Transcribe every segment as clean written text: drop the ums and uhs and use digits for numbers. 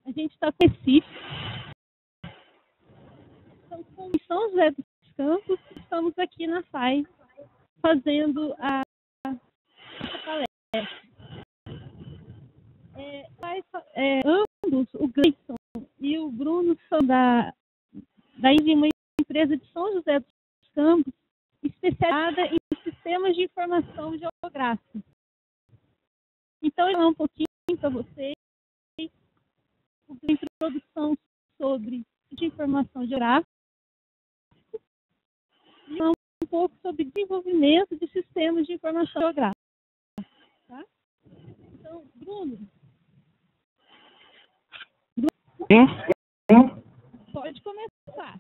A gente está com Recife, então, com São José dos Campos, estamos aqui na FAI fazendo essa palestra. Ambos, o Gleison e o Bruno, são da uma empresa de São José dos Campos, especializada em sistemas de informação geográfica. Então, eu vou falar um pouquinho para vocês uma introdução sobre informação geográfica e um pouco sobre desenvolvimento de sistemas de informação geográfica. Tá? Então, Bruno. Sim. Pode começar.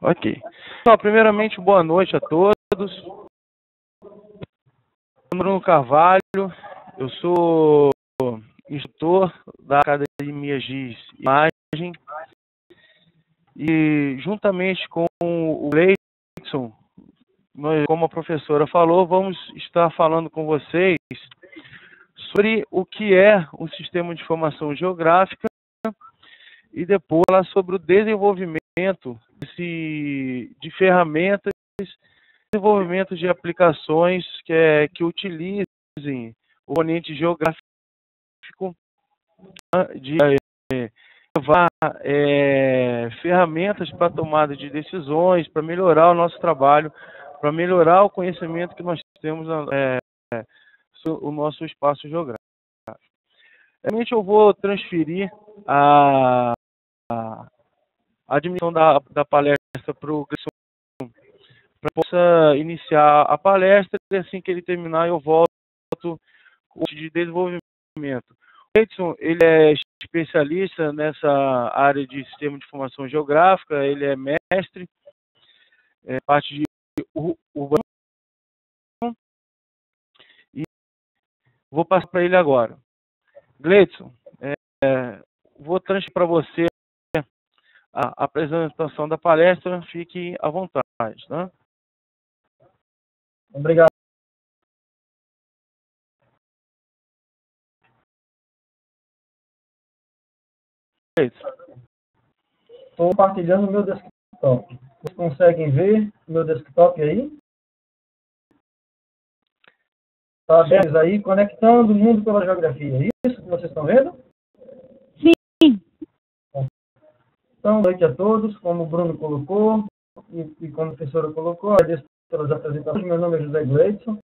Ok. Então, primeiramente, boa noite a todos. Bruno Carvalho, eu sou instrutor da Academia GIS Imagem e, juntamente com o Gleison, nós, como a professora falou, vamos estar falando com vocês sobre o que é um sistema de informação geográfica e depois falar sobre o desenvolvimento de ferramentas, desenvolvimento de aplicações que utilizem o componente geográfico de levar ferramentas para tomada de decisões, para melhorar o nosso trabalho, para melhorar o conhecimento que nós temos sobre o nosso espaço geográfico. Realmente eu vou transferir a admissão da palestra para o Gleison, para que possa iniciar a palestra, e assim que ele terminar eu volto com o de desenvolvimento. O Gleison, ele é especialista nessa área de sistema de informação geográfica, ele é mestre, parte de urbanismo, e vou passar para ele agora. Gleison, vou transferir para você a apresentação da palestra, fique à vontade. Né? Obrigado. Estou compartilhando o meu desktop. Vocês conseguem ver o meu desktop aí? Está aberto aí, conectando o mundo pela geografia. É isso que vocês estão vendo? Sim. Então, boa noite a todos. Como o Bruno colocou e como a professora colocou, agradeço pelas apresentações. Meu nome é José Gleison.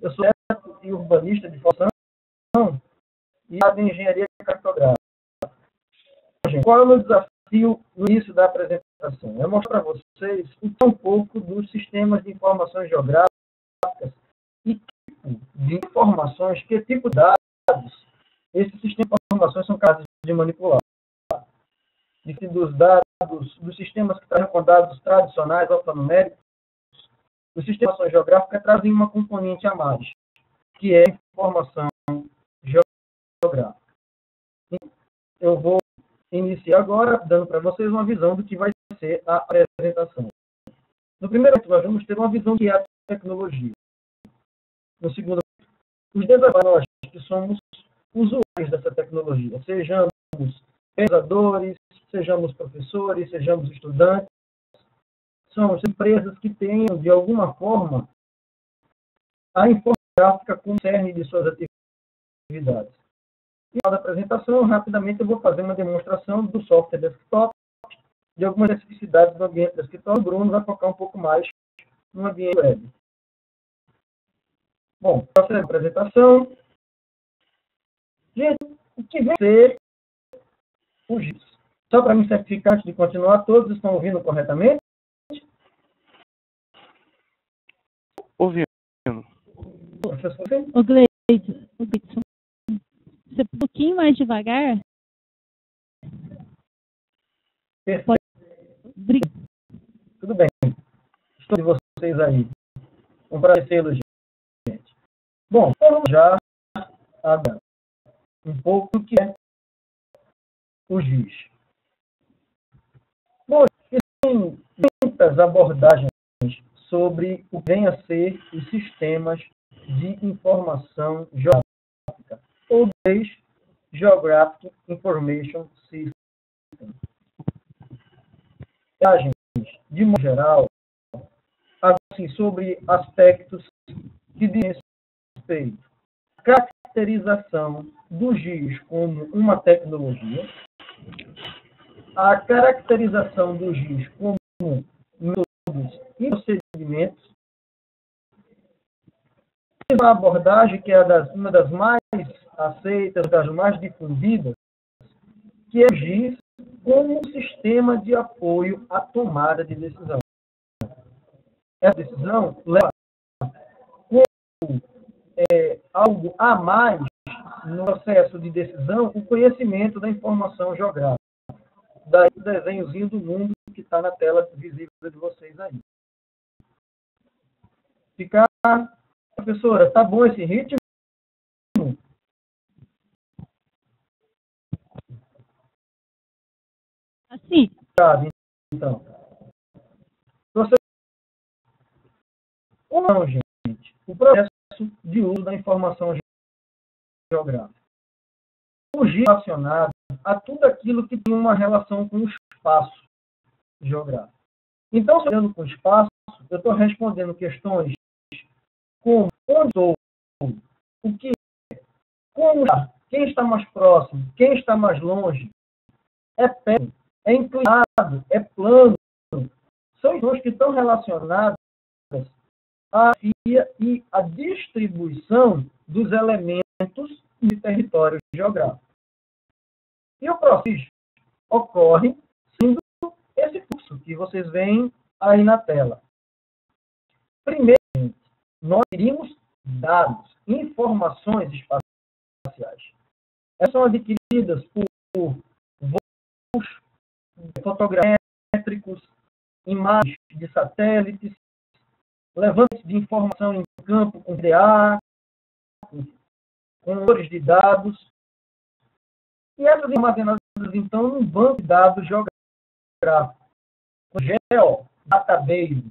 Eu sou arquiteto e urbanista de formação e de engenharia cartográfica. Qual é o meu desafio no início da apresentação? É mostrar para vocês um pouco dos sistemas de informações geográficas e tipo de informações, que tipo de dados esses sistemas de informações são capazes de manipular. Dos dados, dos sistemas que trabalham com dados tradicionais, alfanuméricos, os sistemas de informação geográfica trazem uma componente a mais, que é informação geográfica. Eu vou iniciar agora dando para vocês uma visão do que vai ser a apresentação. No primeiro momento, nós vamos ter uma visão que é a tecnologia. No segundo, os desafios nós que somos usuários dessa tecnologia, sejamos pesquisadores, sejamos professores, sejamos estudantes, somos empresas que tenham, de alguma forma, a informática como cerne de suas atividades. E na apresentação, rapidamente, eu vou fazer uma demonstração do software desktop, de algumas especificidades do ambiente desktop. O Bruno vai focar um pouco mais no ambiente web. Bom, para fazer a apresentação, gente, o que vai ser o GIS? Só para me certificar antes de continuar, todos estão ouvindo corretamente? Ouvindo. O Gleison, você um pouquinho mais devagar? Perfeito. Obrigado. Tudo bem. Estou de vocês aí. Um prazer, gente. Bom, vamos já agora um pouco do que é o GIS. Bom, tem muitas abordagens sobre o que vem a ser os sistemas de informação geográfica, ou Geographic Information System. Gente, de modo geral, assim, sobre aspectos que dizem respeito à caracterização do GIS como uma tecnologia, a caracterização do GIS como métodos e procedimentos, uma abordagem que é uma das mais aceitas, das mais difundidas, que é o GIS como um sistema de apoio à tomada de decisão. Essa decisão leva como algo a mais no processo de decisão o conhecimento da informação geográfica. Daí o desenhozinho do mundo que está na tela visível de vocês aí. Ficar, professora, tá bom esse ritmo? Assim. Então. Você... Ou não, gente? O processo de uso da informação geográfica. O GIS relacionado a tudo aquilo que tem uma relação com o espaço geográfico. Então, se eu olhando com o espaço, eu estou respondendo questões como onde estou, o que é, como está, quem está mais próximo, quem está mais longe, é perto, é inclinado, é plano. São questões que estão relacionadas à via e à distribuição dos elementos de território geográfico. E o processo ocorre sendo esse fluxo que vocês veem aí na tela. Primeiro, nós teríamos dados, informações espaciais. Essas são adquiridas por voos fotogramétricos, imagens de satélites, levantes de informação em campo com DA, com cores de dados. E essas armazenadas, então, num banco de dados geográficos, com geodatabase.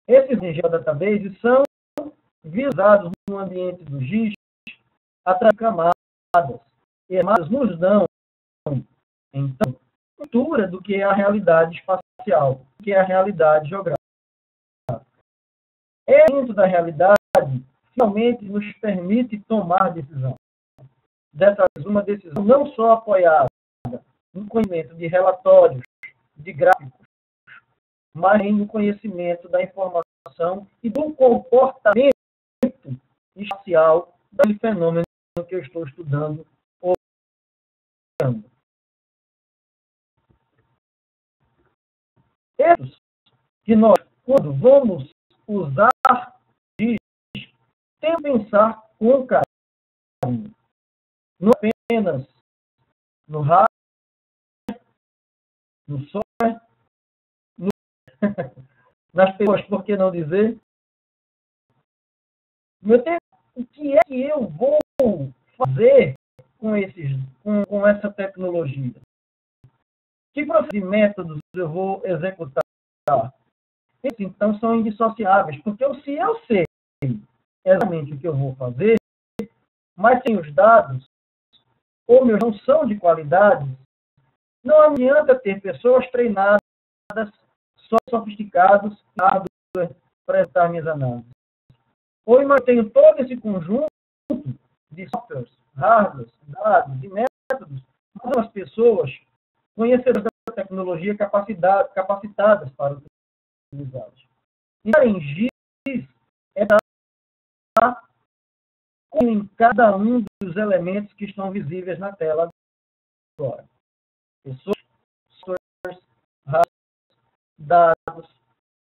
Esses geodatabases são visados no ambiente do GIS através de camadas. E camadas nos dão, então, cultura do que é a realidade espacial, do que é a realidade geográfica. Dentro da realidade, finalmente nos permite tomar decisão. Dessa vez, uma decisão não só apoiada no conhecimento de relatórios, de gráficos, mas no conhecimento da informação e do comportamento espacial daquele fenômeno que eu estou estudando ou olhando. Esses que nós, quando vamos usar GIS, tem que pensar com carinho. Não apenas no hardware, no software, nas pessoas, por que não dizer? O que é que eu vou fazer com essa tecnologia? Que procedimentos eu vou executar? Esses, então, são indissociáveis, porque se eu sei exatamente o que eu vou fazer, mas sem os dados, ou meus não são de qualidade, não adianta ter pessoas treinadas, sofisticados, para prestar minhas análises. Ou eu tenho todo esse conjunto de softwares, hardwares, dados e métodos, mas as pessoas conhecedoras da tecnologia capacitadas para utilizá-los. E em GIS é dar em cada um dos elementos que estão visíveis na tela agora. Pessoas, softwares, hardwares, dados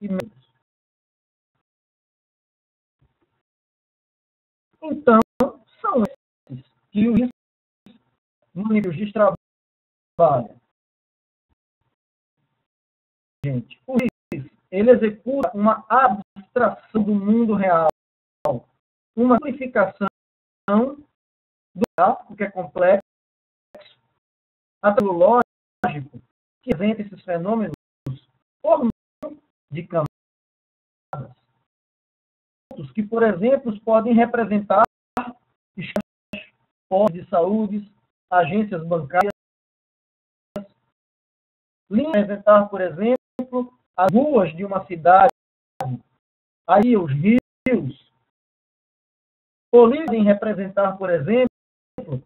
e métodos. Então, são esses que o GIS no nível de trabalha. Gente, o GIS, ele executa uma abstração do mundo real, uma simplificação do gráfico, que é complexo, até o lógico, que apresenta esses fenômenos por meio de camadas, que, por exemplo, podem representar postos de saúde, agências bancárias. Representar, por exemplo, as ruas de uma cidade, aí os rios. Podem representar, por exemplo, os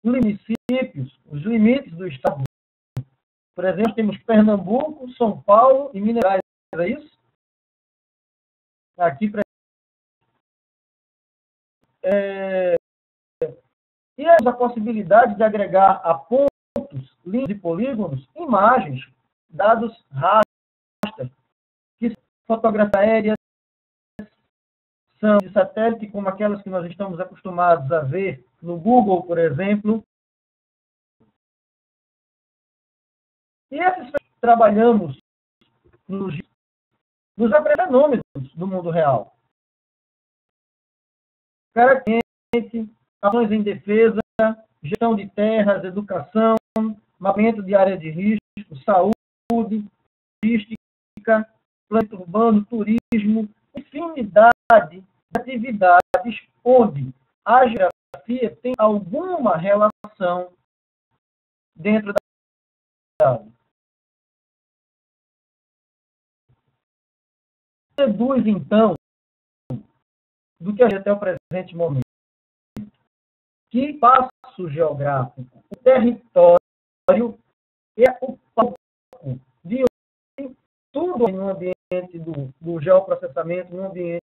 municípios, os limites do estado. Por exemplo, temos Pernambuco, São Paulo e Minas Gerais, é isso? Aqui e a possibilidade de agregar a pontos, linhas e polígonos, imagens, dados raster, que são fotografias aéreas, são de satélite, como aquelas que nós estamos acostumados a ver no Google, por exemplo. E esses que trabalhamos nos apresentam fenômenos do mundo real. Características, ações em defesa, gestão de terras, educação, mapeamento de área de risco, saúde, turística, plano urbano, turismo, infinidade de atividades onde a geografia tem alguma relação dentro da cidade. Deduz, então, do que a gente até o presente momento, que espaço geográfico, o território é o palco de onde tudo no ambiente do geoprocessamento, no ambiente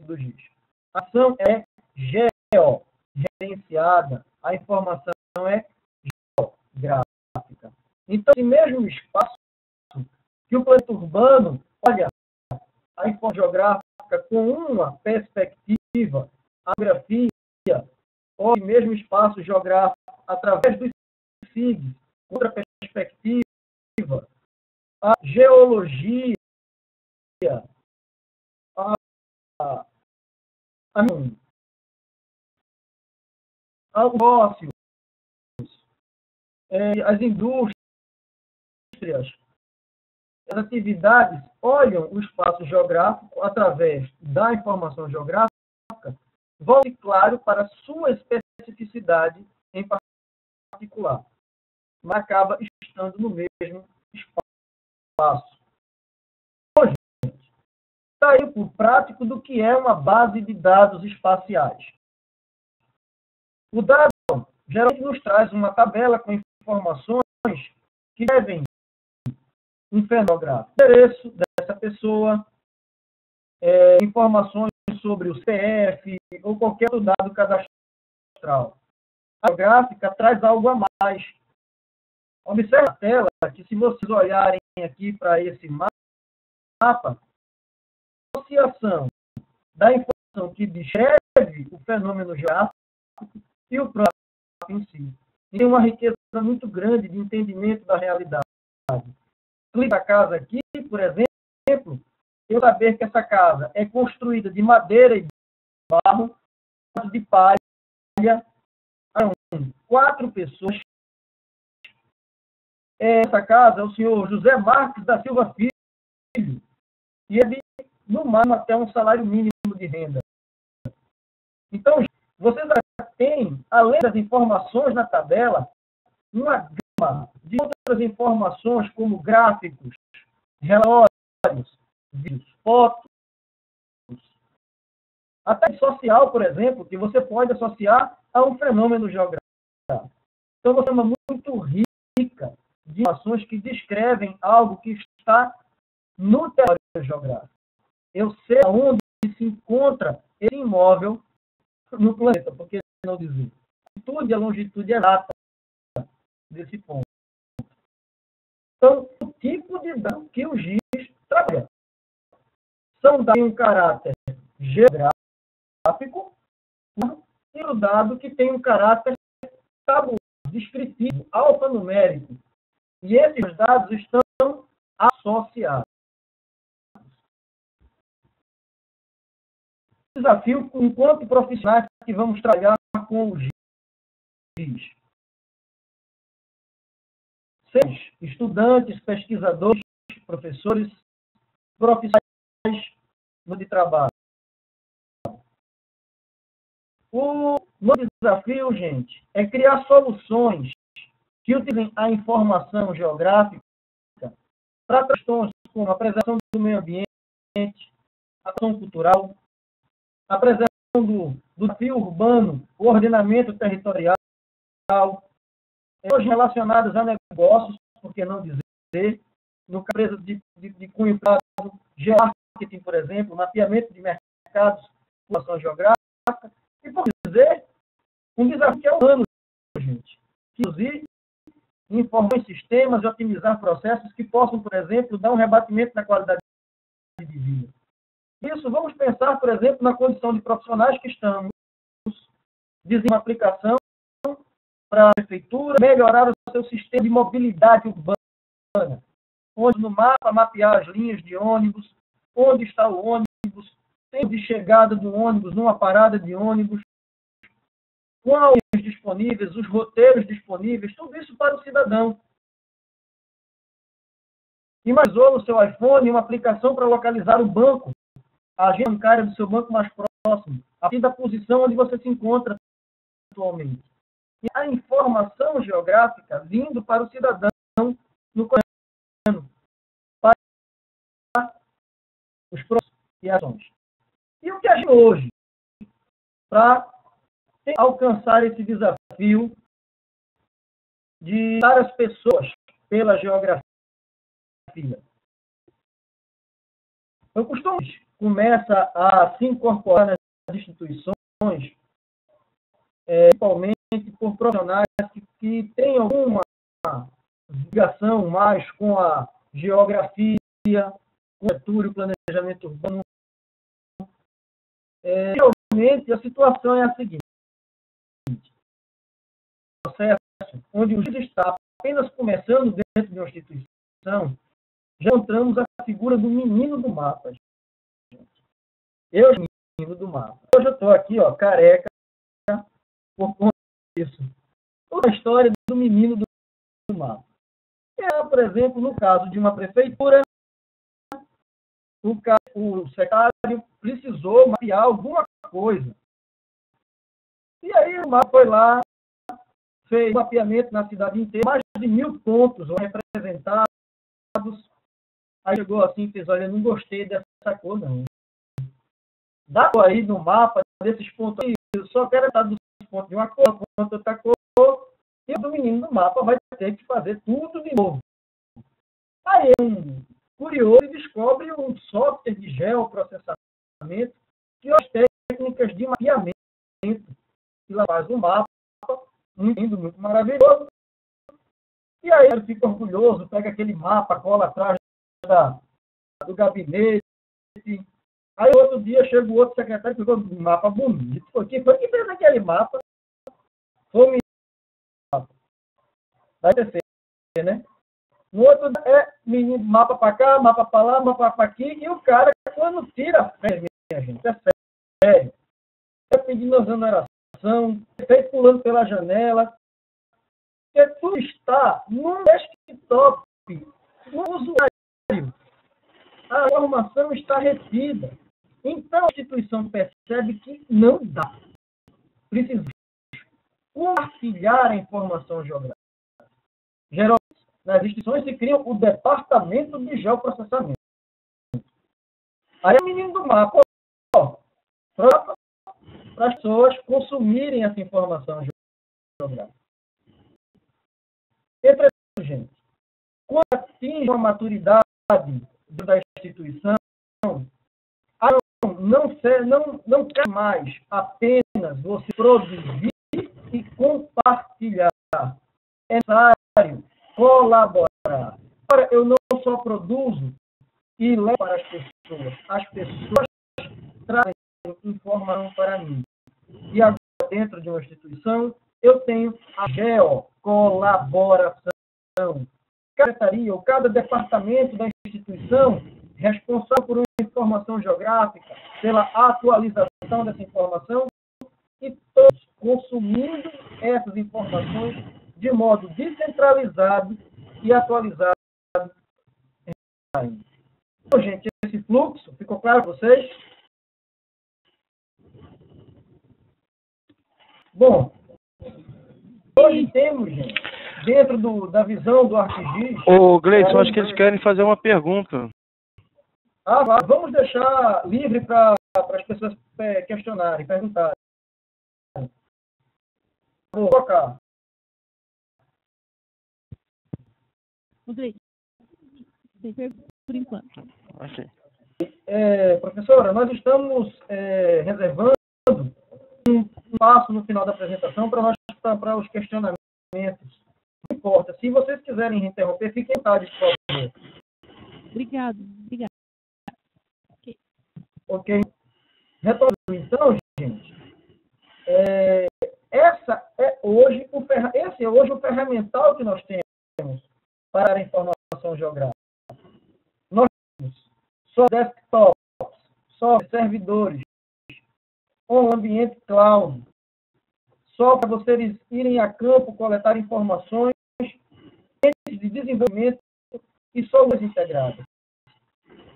do GIS. A ação é gerenciada, a informação é geográfica. Então, esse mesmo espaço que o plano urbano olha a informação geográfica com uma perspectiva, a geografia, ou mesmo espaço geográfico, através dos SIGs, outra perspectiva, a geologia, os negócios, as indústrias, as atividades olham o espaço geográfico através da informação geográfica, volte, claro, para a sua especificidade em particular, mas acaba estando no mesmo espaço. Hoje, está aí por prático do que é uma base de dados espaciais. O dado geralmente nos traz uma tabela com informações que devem um fenógrafo, endereço dessa pessoa, informações sobre o CF ou qualquer outro dado cadastral. A geográfica traz algo a mais. Observe a tela que, se vocês olharem aqui para esse mapa, a associação da informação que descreve o fenômeno geográfico e o próprio em si. Tem uma riqueza muito grande de entendimento da realidade. Clica a casa aqui, por exemplo, eu saber que essa casa é construída de madeira e barro, de palha, 4 pessoas. Essa casa é o senhor José Marques da Silva Filho, e ele, no máximo, até um salário mínimo de renda. Então, vocês têm, além das informações na tabela, uma gama de outras informações, como gráficos, relatórios, vídeos, fotos, até social, por exemplo, que você pode associar a um fenômeno geográfico. Então, você é uma muito rica de informações que descrevem algo que está no território geográfico. Eu sei onde se encontra esse imóvel no planeta, porque não dizer. A longitude exata desse ponto. Então, o tipo de dado que o GIS trabalha são dados de um caráter geográfico e o dado que tem um caráter tabular, descritivo, alfanumérico. E esses dados estão associados. Desafio enquanto profissionais que vamos trabalhar com o GIS. Estudantes, pesquisadores, professores, profissionais de trabalho. O nosso desafio, gente, é criar soluções que utilizem a informação geográfica para questões como a preservação do meio ambiente, a ação cultural, a preservação do desafio urbano, o ordenamento territorial, questões relacionadas a negócios, por que não dizer, no caso de cunho privado, geomarketing, por exemplo, mapeamento de mercados, informação geográfica, e por dizer, um desafio que é humano, gente, que inclusive informar em sistemas e otimizar processos que possam, por exemplo, dar um rebatimento na qualidade de vida. Isso, vamos pensar, por exemplo, na condição de profissionais que estamos desenvolvendo uma aplicação para a prefeitura melhorar o seu sistema de mobilidade urbana, onde no mapa mapear as linhas de ônibus, onde está o ônibus, tempo de chegada do ônibus numa parada de ônibus, quais disponíveis, os roteiros disponíveis, tudo isso para o cidadão. Imaginou no seu iPhone uma aplicação para localizar o banco, a agenda bancária do seu banco mais próximo, a partir da posição onde você se encontra atualmente. E a informação geográfica vindo para o cidadão no cotidiano, para os processos e ações. E o que a gente hoje, para alcançar esse desafio de dar as pessoas pela geografia? Eu costumo começa a se incorporar nas instituições, principalmente por profissionais que têm alguma ligação mais com a geografia, com a arquitetura e o planejamento urbano. Realmente, a situação é a seguinte: processo onde o juiz está apenas começando dentro de uma instituição, já encontramos a figura do menino do mapa. Eu sou o menino do mapa. Hoje eu estou aqui, careca, por conta disso. Toda a história do menino do mapa. Por exemplo, no caso de uma prefeitura, o secretário precisou mapear alguma coisa. E aí o mapa foi lá, fez mapeamento na cidade inteira, mais de 1000 pontos representados. Aí chegou assim e fez: olha, não gostei dessa cor, não. Dá aí no mapa desses pontos aí, eu só quero estar dos pontos de uma cor, ponto de outra cor, e o menino do mapa vai ter que fazer tudo de novo. Aí um curioso descobre um software de geoprocessamento que as técnicas de mapeamento, que lá faz o mapa, muito maravilhoso. E aí ele fica orgulhoso, pega aquele mapa, cola atrás do gabinete. Aí outro dia chega o outro secretário e pegou um mapa bonito. Quem foi que fez aquele mapa? Foi o menino do mapa. Vai descer, né? No outro menino, mapa para cá, mapa para lá, mapa para aqui, e o cara, quando tira a férias, minha gente, é sério. É pedindo exoneração, é pulando pela janela, porque tudo está no desktop, no usuário. A informação está retida. Então a instituição percebe que não dá. Precisa compartilhar a informação geográfica. Geralmente, nas instituições se cria o departamento de geoprocessamento. Aí o menino do mapa, para as pessoas consumirem essa informação geográfica. Entretanto, gente, quando atinge uma maturidade da instituição, não quer mais apenas você produzir e compartilhar. É necessário colaborar. Agora, eu não só produzo e levo para as pessoas trazem informação para mim. E agora, dentro de uma instituição, eu tenho a geocolaboração. Cada secretaria ou cada departamento da instituição responsável por uma informação geográfica, pela atualização dessa informação, e todos consumindo essas informações de modo descentralizado e atualizado. Então, gente, esse fluxo, ficou claro para vocês? Bom, hoje temos, gente, dentro da visão do ArcGIS... Ô, Gleidson, acho que eles querem fazer uma pergunta. Vamos deixar livre para as pessoas questionarem, perguntarem. Vou colocar. Rodrigo, tem pergunta por enquanto. Ok. Professora, nós estamos reservando um passo no final da apresentação para os questionamentos. Não importa. Se vocês quiserem interromper, fiquem à vontade, por favor. Obrigado. Ok. Retomando, então, gente, esse é hoje o ferramental que nós temos para a informação geográfica. Nós temos só desktops, só servidores, um ambiente cloud, só para vocês irem a campo, coletar informações de desenvolvimento e soluções integradas.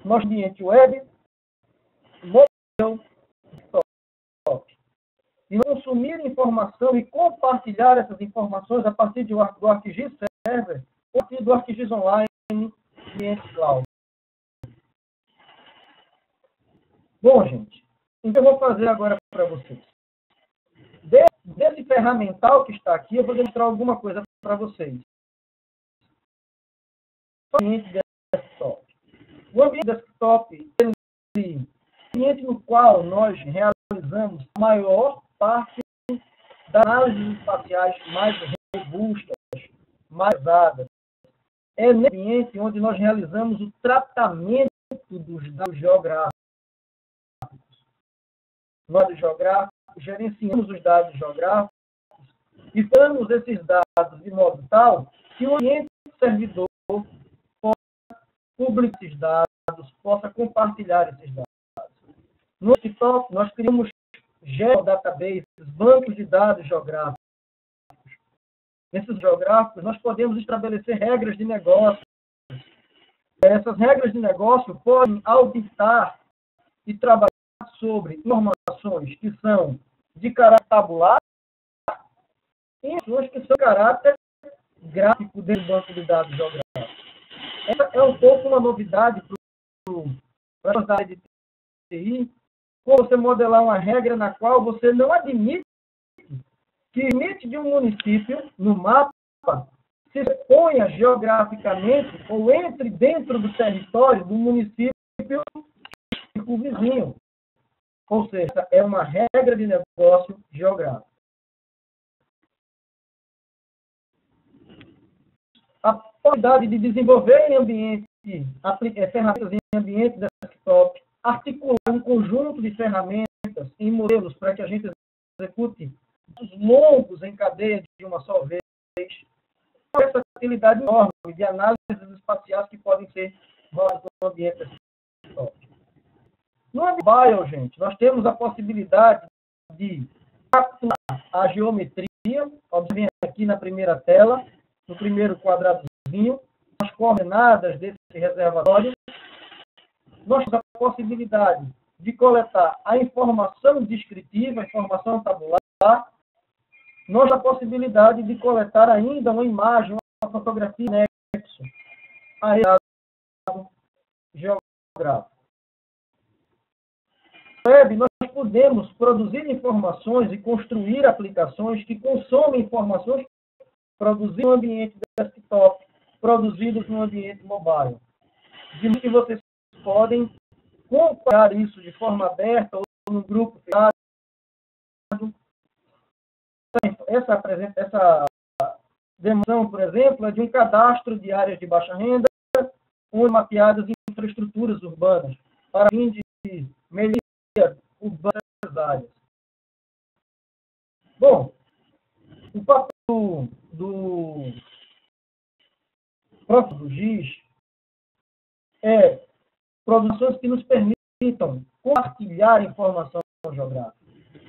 Nosso ambiente web, mobile, desktop. E consumir informação e compartilhar essas informações a partir do ArcGIS Server ou a partir do ArcGIS Online, ambiente cloud. Bom, gente, então eu vou fazer agora para vocês. Desse ferramental que está aqui, eu vou demonstrar alguma coisa para vocês. O ambiente desktop. O ambiente desktop é um ambiente no qual nós realizamos a maior parte das análises espaciais mais robustas, mais usadas. É nesse ambiente onde nós realizamos o tratamento dos dados geográficos. Nós gerenciamos os dados geográficos e damos esses dados de modo tal que o ambiente servidor possa publicar esses dados, possa compartilhar esses dados. No desktop, nós criamos geodatabases, bancos de dados geográficos. Nesses geográficos, nós podemos estabelecer regras de negócio. Essas regras de negócio podem auditar e trabalhar sobre informações que são de caráter tabular e informações que são de caráter gráfico dentro do banco de dados geográficos. Essa é um pouco uma novidade para a área de TI, como você modelar uma regra na qual você não admite que o limite de um município no mapa se exponha geograficamente ou entre dentro do território do município vizinho. Ou seja, é uma regra de negócio geográfico. A possibilidade de desenvolver ferramentas em ambiente desktop, articular um conjunto de ferramentas em modelos para que a gente execute os longos em cadeia de uma só vez. Essa facilidade enorme de análises espaciais que podem ser rodadas no ambiente desktop. No mobile, gente, nós temos a possibilidade de capturar a geometria, observem aqui na primeira tela, no primeiro quadradozinho, as coordenadas desse reservatório. Nós temos a possibilidade de coletar a informação descritiva, a informação tabular. Nós temos a possibilidade de coletar ainda uma imagem, uma fotografia anexo a esse dado geográfico. Web, nós podemos produzir informações e construir aplicações que consomem informações produzidas no ambiente desktop, produzidas no ambiente mobile. De modo que vocês podem comparar isso de forma aberta ou no grupo fechado. Essa demonstração, por exemplo, é de um cadastro de áreas de baixa renda, onde mapeadas infraestruturas urbanas, para fim de melhoria urbana das áreas. Bom, o papel do próprio GIS é produções que nos permitam compartilhar informação geográfica,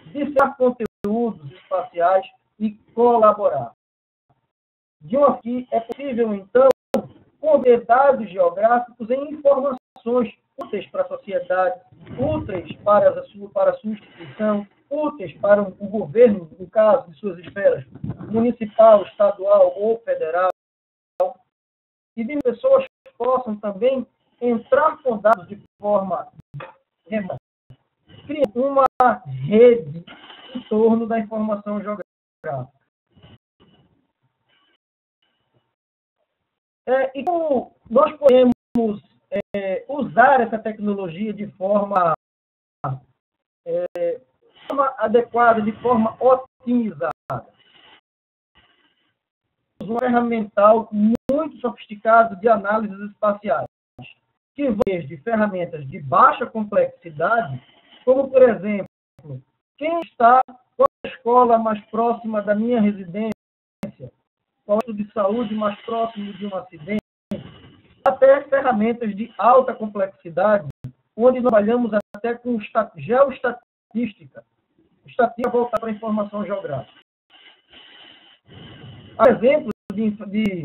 disseminar conteúdos espaciais e colaborar. De uma que é possível, então, converter dados geográficos em informações úteis para a sociedade, úteis para a sua instituição, úteis para o governo, no caso de suas esferas municipal, estadual ou federal, e de pessoas possam também entrar com dados de forma remota. Cria uma rede em torno da informação geográfica. E como nós podemos usar essa tecnologia de forma adequada, de forma otimizada? Um ferramental muito sofisticado de análises espaciais, que vai desde ferramentas de baixa complexidade, como, por exemplo, quem está com a escola mais próxima da minha residência, qual é o de saúde mais próximo de um acidente, até ferramentas de alta complexidade, onde nós trabalhamos até com geoestatística, estatística voltada para a informação geográfica. Há exemplos de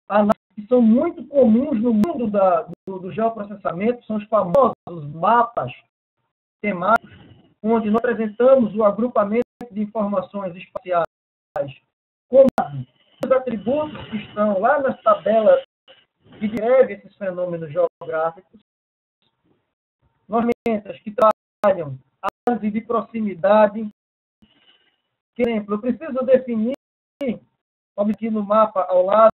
análises que são muito comuns no mundo do geoprocessamento, são os famosos mapas temáticos, onde nós apresentamos o agrupamento de informações espaciais com os atributos que estão lá nas tabelas que descrevem esses fenômenos geográficos, ferramentas que trabalham a análise de proximidade. Por exemplo, eu preciso definir, aqui no mapa ao lado,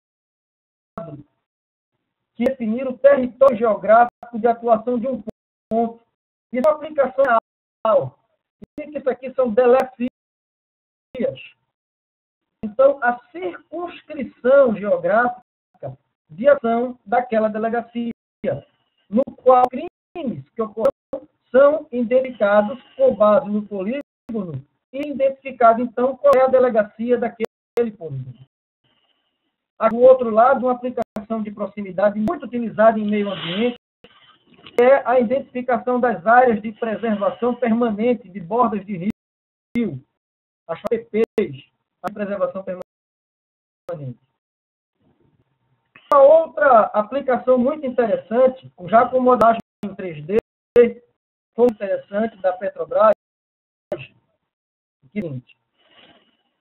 que definir o território geográfico de atuação de um ponto. Isso é uma aplicação real. Isso aqui são delegacias. Então, a circunscrição geográfica de ação daquela delegacia, no qual crimes que ocorreram são identificados com base no polígono e identificado, então, qual é a delegacia daquele polígono. Do outro lado, uma aplicação de proximidade muito utilizada em meio ambiente é a identificação das áreas de preservação permanente de bordas de rio, as PPs, a preservação permanente. Uma outra aplicação muito interessante, já com modelagem em 3D, foi interessante, da Petrobras, o seguinte: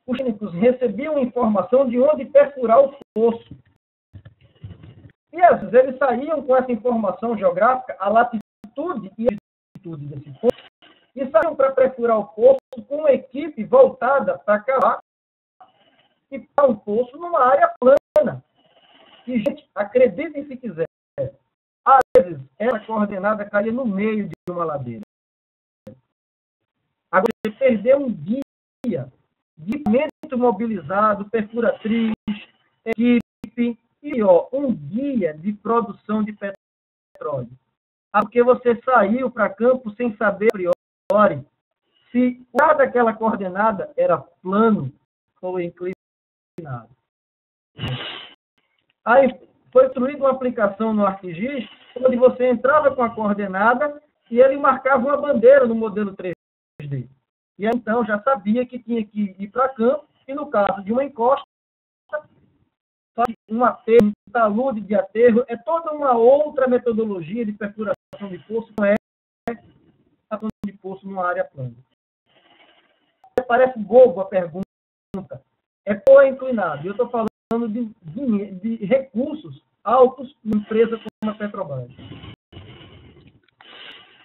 os técnicos recebiam informação de onde perfurar o poço. E às vezes eles saíam com essa informação geográfica, a latitude e a altitude desse poço, e saíam para perfurar o poço com uma equipe voltada para cavar e para um poço numa área plana. E, gente, acreditem se quiser, às vezes essa coordenada caía no meio de uma ladeira. Agora, você perdeu um dia de equipamento mobilizado, perfuratriz, equipe e um guia de produção de petróleo. Porque você saiu para campo sem saber a priori se cada aquela coordenada era plano ou inclinado. Aí foi construída uma aplicação no ArcGIS, onde você entrava com a coordenada e ele marcava uma bandeira no modelo 3D. E aí, então, já sabia que tinha que ir para campo, e no caso de uma encosta, um aterro, um talude de aterro, é toda uma outra metodologia de perfuração de poço, não é perfuração de poço numa área plana. Parece bobo a pergunta. É ou é inclinado? Eu estou falando de recursos altos numa empresa como a Petrobras.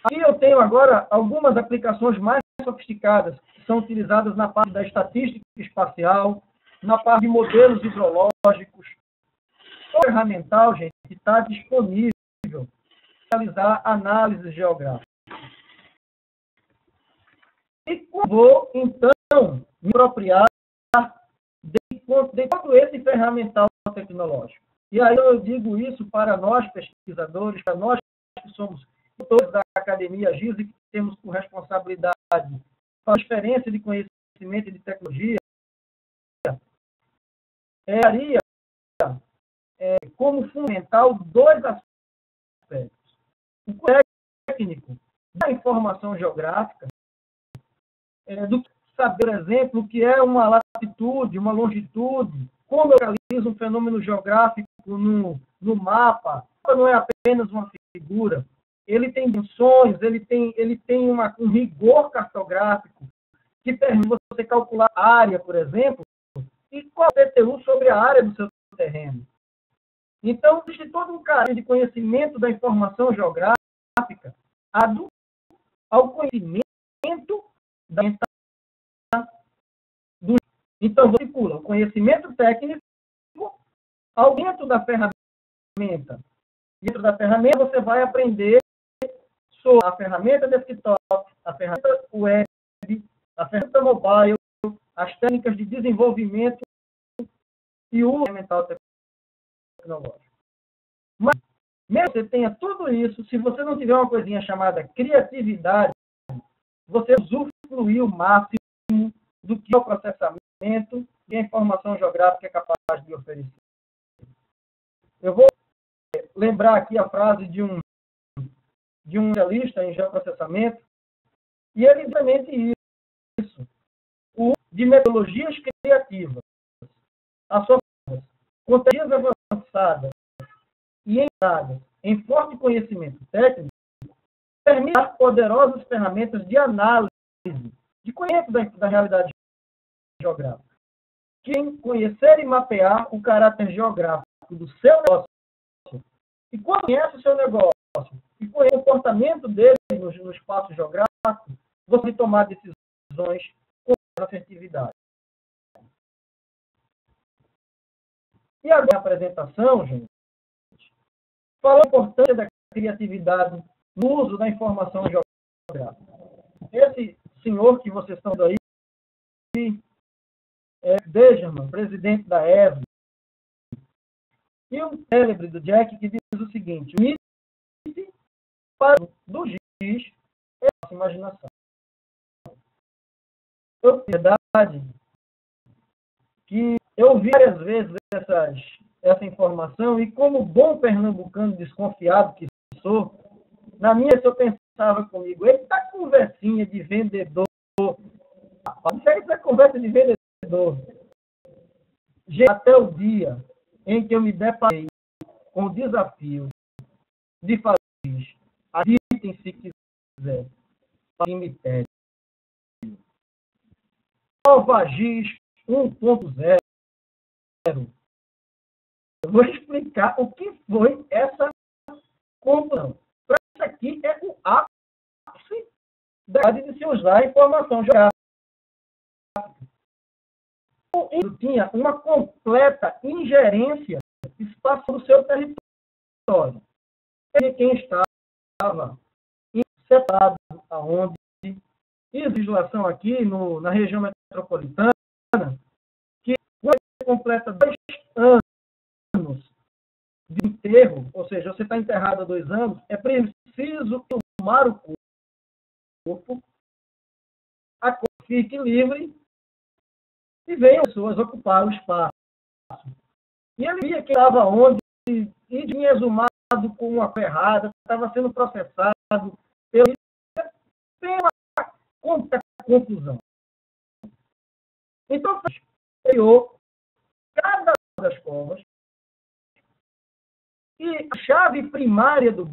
Aqui eu tenho agora algumas aplicações mais sofisticadas que são utilizadas na parte da estatística espacial, na parte de modelos hidrológicos. O ferramental, gente, está disponível para realizar análises geográficas. E vou, então, me apropriar de todo esse ferramental tecnológico. E aí eu digo isso para nós, pesquisadores, para nós que somos todos da Academia GIS e que temos por responsabilidade a transferência de conhecimento e de tecnologia, daria como fundamental dois aspectos. O técnico da informação geográfica, do que saber, por exemplo, o que é uma latitude, uma longitude, como eu realizo um fenômeno geográfico no mapa. Não é apenas uma figura. ele tem dimensões, ele tem um rigor cartográfico que permite você calcular a área, por exemplo, e qual é o PTU sobre a área do seu terreno. Então, existe todo um caminho de conhecimento da informação geográfica ao conhecimento da do. Então, você circula o conhecimento técnico ao dentro da ferramenta. Dentro da ferramenta, você vai aprender sobre a ferramenta desktop, a ferramenta web, a ferramenta mobile, as técnicas de desenvolvimento e uso mental tecnológico. Mas, mesmo que você tenha tudo isso, se você não tiver uma coisinha chamada criatividade, você usufruir o máximo do que é o processamento e a informação geográfica é capaz de oferecer. Eu vou lembrar aqui a frase de um especialista em geoprocessamento, e ele diz exatamente isso. O uso de metodologias criativas, associadas com tecnologias avançadas e empregadas em forte conhecimento técnico, permite poderosas ferramentas de análise, de conhecimento da realidade geográfica. Quem conhecer e mapear o caráter geográfico do seu negócio, e quando conhece o seu negócio, e conhece o comportamento dele no espaço geográfico, você vai tomar decisões com assertividade. E a minha apresentação, gente, fala a importância da criatividade no uso da informação geográfica. Esse senhor que vocês estão aí é Degerman, presidente da ESB, e um célebre do Jack que diz o seguinte: o limite do giz é a nossa imaginação. Verdade que eu ouvi várias vezes essa informação, e como bom pernambucano desconfiado que sou, na minha eu pensava comigo, ele está com conversinha de vendedor. Isso aí é conversa de vendedor. Até o dia em que eu me deparei com o desafio de fazer giz, acreditem se quiser, cemitério. Nova Giz 1.0. Eu vou explicar o que foi essa confusão. Isso aqui é o ápice de se usar a informação geográfica. Ele tinha uma completa ingerência espaço do seu território. Quem estava separado aonde, e legislação aqui na região metropolitana, que quando completa 2 anos de enterro, ou seja, você está enterrado há 2 anos, é preciso tomar o corpo, a corpo fique livre e venham pessoas ocupar o espaço. E ele via que estava onde e tinha exumado com uma ferrada, estava sendo processado pelo completa confusão. Então, criou cada uma das covas e a chave primária do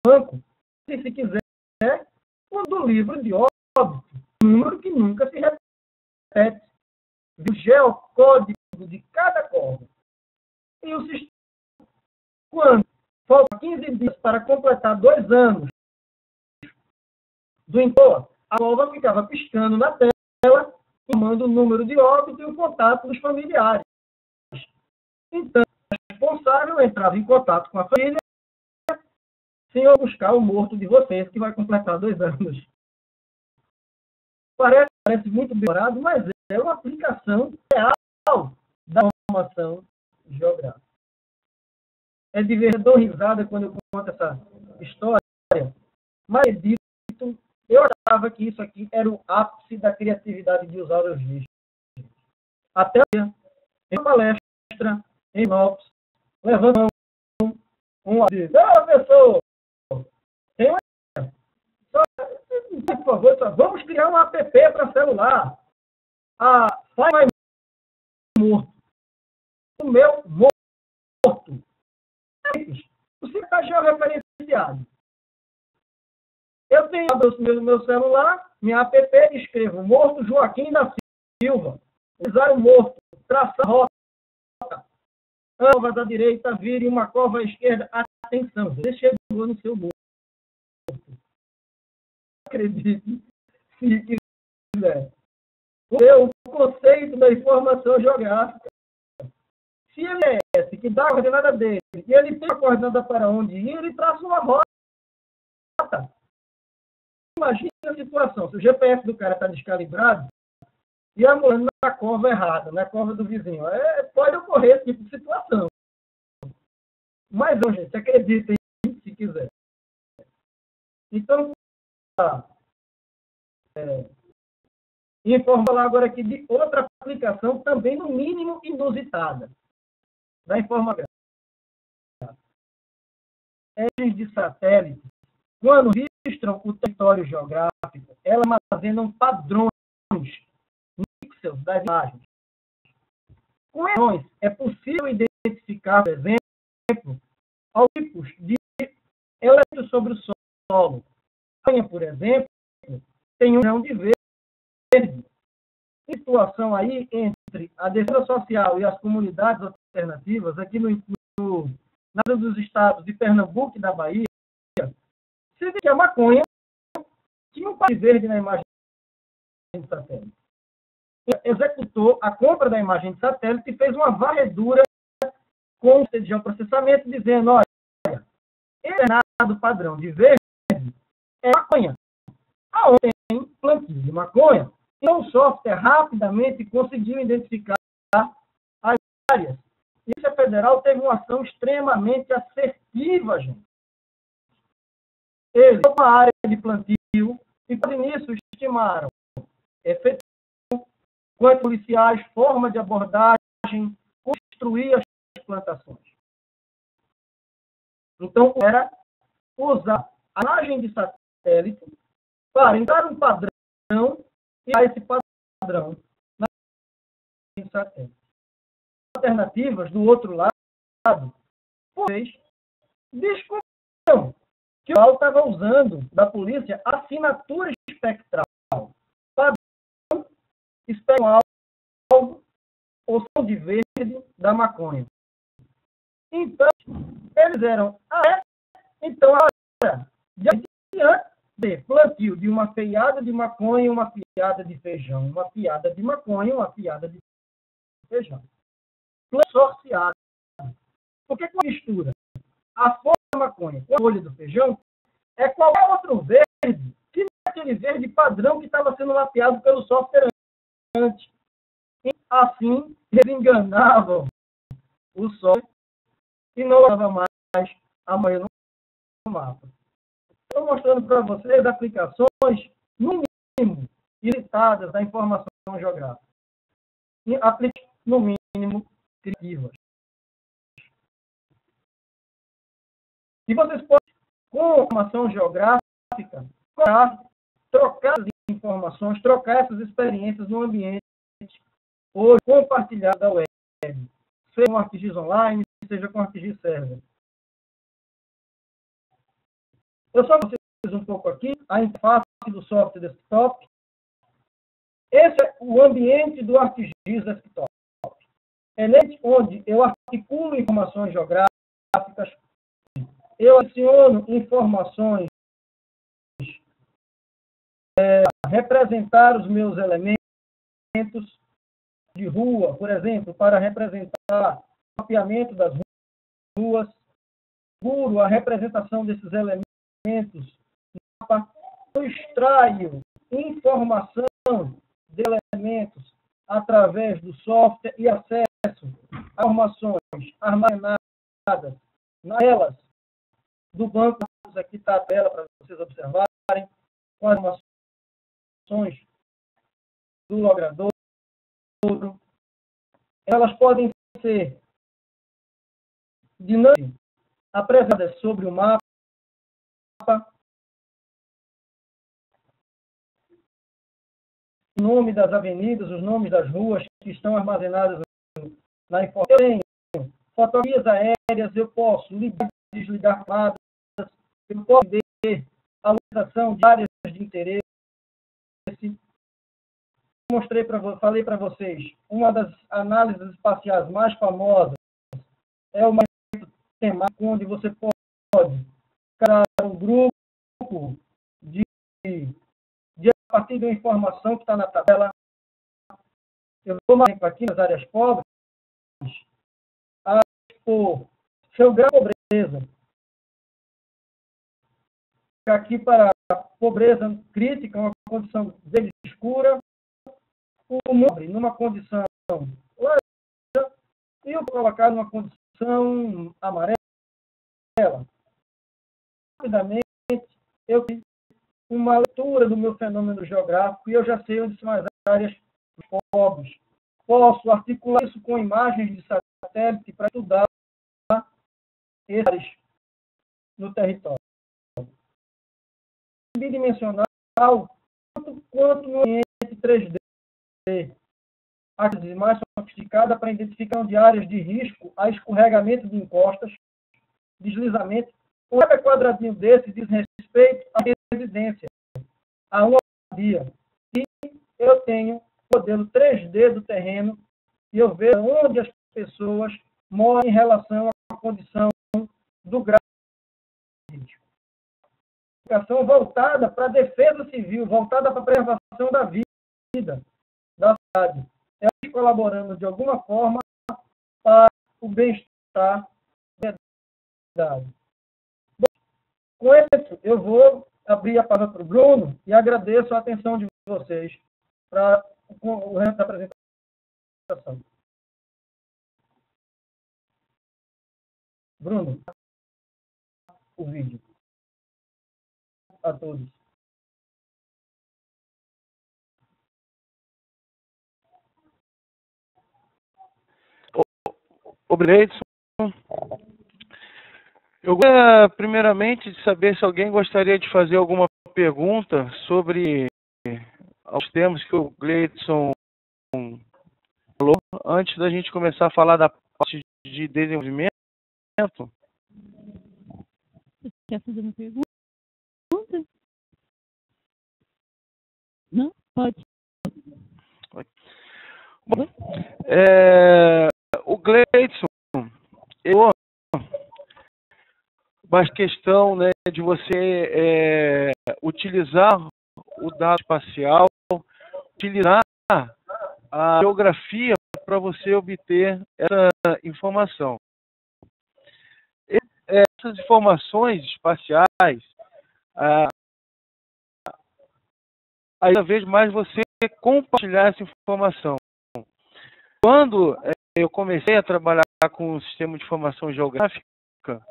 banco, se quiser, o do livro de óbito, número que nunca se repete, do geocódigo de cada cova. E o sistema, quando faltam 15 dias para completar 2 anos do entorno, a cova ficava piscando na tela, informando o número de óbito e o contato dos familiares. Então, o responsável entrava em contato com a família, sem eu buscar o morto de vocês, que vai completar 2 anos. Parece muito demorado, mas é uma aplicação real da informação geográfica. É de ver, dou risada quando eu conto essa história, mas eu achava que isso aqui era o ápice da criatividade de usar os giz. Até em uma palestra em Lopes, levando professor, tem uma por favor, vamos criar um app para celular. Find My Morto. O meu morto. Você está georreferenciado. Eu tenho meu celular, minha app, escrevo morto Joaquim da Silva. Usar o morto, traçar a rota. Covas à direita, vire uma cova à esquerda. Atenção, você chegou no seu morto. Acredite, se quiser. O conceito da informação geográfica. Se ele é esse, que dá a coordenada dele, e ele tem a coordenada para onde ir, ele traça uma rota. Imagina a situação, se o GPS do cara está descalibrado e a mulher na cova errada, na cova do vizinho. Pode ocorrer esse tipo de situação. Mas, gente, acreditem se quiser. Então, informo lá agora aqui de outra aplicação também, no mínimo, inusitada da informação. Redes de satélite, quando registram o território geográfico, elas armazenam padrões, pixels das imagens. Com padrões, é possível identificar, por exemplo, aos tipos de elementos sobre o solo. A Espanha, por exemplo, tem um região de verde. Situação aí entre a defesa social e as comunidades alternativas, aqui dos estados de Pernambuco e da Bahia, se vê que a maconha tinha um padrão verde na imagem de satélite. Executou a compra da imagem de satélite e fez uma varredura com o de geoprocessamento, dizendo, olha, esse determinado padrão de verde é maconha. Aonde tem plantio de maconha, então o software rapidamente conseguiu identificar as áreas. E a Polícia Federal teve uma ação extremamente assertiva, gente. Eles, uma área de plantio, e por isso estimaram efetivo, quantos policiais, forma de abordagem, construir as plantações. Então, era usar a imagem de satélite para entrar um padrão e dar esse padrão na imagem de satélite. Alternativas, do outro lado, por vez, descobriram que o Paulo estava usando da polícia assinatura espectral. Padrão espectral ou som de verde da maconha. Então, eles eram, então agora, diante de plantio de uma piada de maconha e uma piada de feijão, uma piada de maconha e uma piada de feijão. Sorteado. Porque com a mistura a folha da maconha com a folha do feijão é qualquer outro verde que não é aquele verde padrão que estava sendo mapeado pelo software antes. E assim, eles enganavam o software e não dava mais a manhã no mapa. Estou mostrando para vocês aplicações, no mínimo, ilimitadas da informação geográfica. E aplicações, no mínimo, criativas. E vocês podem, com a informação geográfica, trocar as informações, trocar essas experiências no ambiente, ou compartilhar da web, seja com ArcGIS Online, seja com ArcGIS Server. Eu só vou vocês um pouco aqui, a interface do software desktop. Esse é o ambiente do ArcGIS Desktop. É nele onde eu articulo informações geográficas, eu adiciono informações, representar os meus elementos de rua, por exemplo, para representar o mapeamento das ruas, seguro a representação desses elementos no mapa, eu extraio informação de elementos através do software e acesso a informações armazenadas nelas do banco. Aqui está a tela para vocês observarem, com as informações do logrador. Elas podem ser dinâmicas, apresentadas sobre o mapa, o nome das avenidas, os nomes das ruas que estão armazenadas na informação. Eu tenho fotografias aéreas, eu posso ligar, desligar camadas, eu posso ver a luz apresentação de áreas de interesse. Falei para vocês, uma das análises espaciais mais famosas é o mapeamento temático, onde você pode criar um grupo de a partir de uma informação que está na tabela. Eu vou mais aqui nas áreas pobres, por seu grau de pobreza. Aqui para a pobreza crítica, uma condição verde escura, o nobre numa condição laranja e o colocar numa condição amarela. Rapidamente, eu fiz uma leitura do meu fenômeno geográfico e eu já sei onde são as áreas pobres. Posso articular isso com imagens de satélite para estudar esses áreas no território. Bidimensional, quanto no ambiente 3D. A análise mais sofisticada para identificação de áreas de risco a escorregamento de encostas, deslizamento. Cada quadradinho desse diz respeito à residência, a uma via. E eu tenho o modelo 3D do terreno e eu vejo onde as pessoas moram em relação à condição do grau de risco. Educação voltada para a defesa civil, voltada para a preservação da vida, da cidade. Elas colaborando de alguma forma para o bem-estar da cidade. Com isso, eu vou abrir a palavra para o Bruno e agradeço a atenção de vocês para o resto da apresentação. Bruno, o vídeo. A todos. Obrigado. Eu gostaria, primeiramente, de saber se alguém gostaria de fazer alguma pergunta sobre os temas que o Gleidson falou, antes da gente começar a falar da parte de desenvolvimento. Você quer fazer uma pergunta? Não? Pode. Bom, o Gleidson, mas questão, né, de você utilizar o dado espacial, utilizar a geografia para você obter essa informação. Essas informações espaciais, cada vez mais você compartilhar essa informação. Quando eu comecei a trabalhar com o sistema de informação geográfica,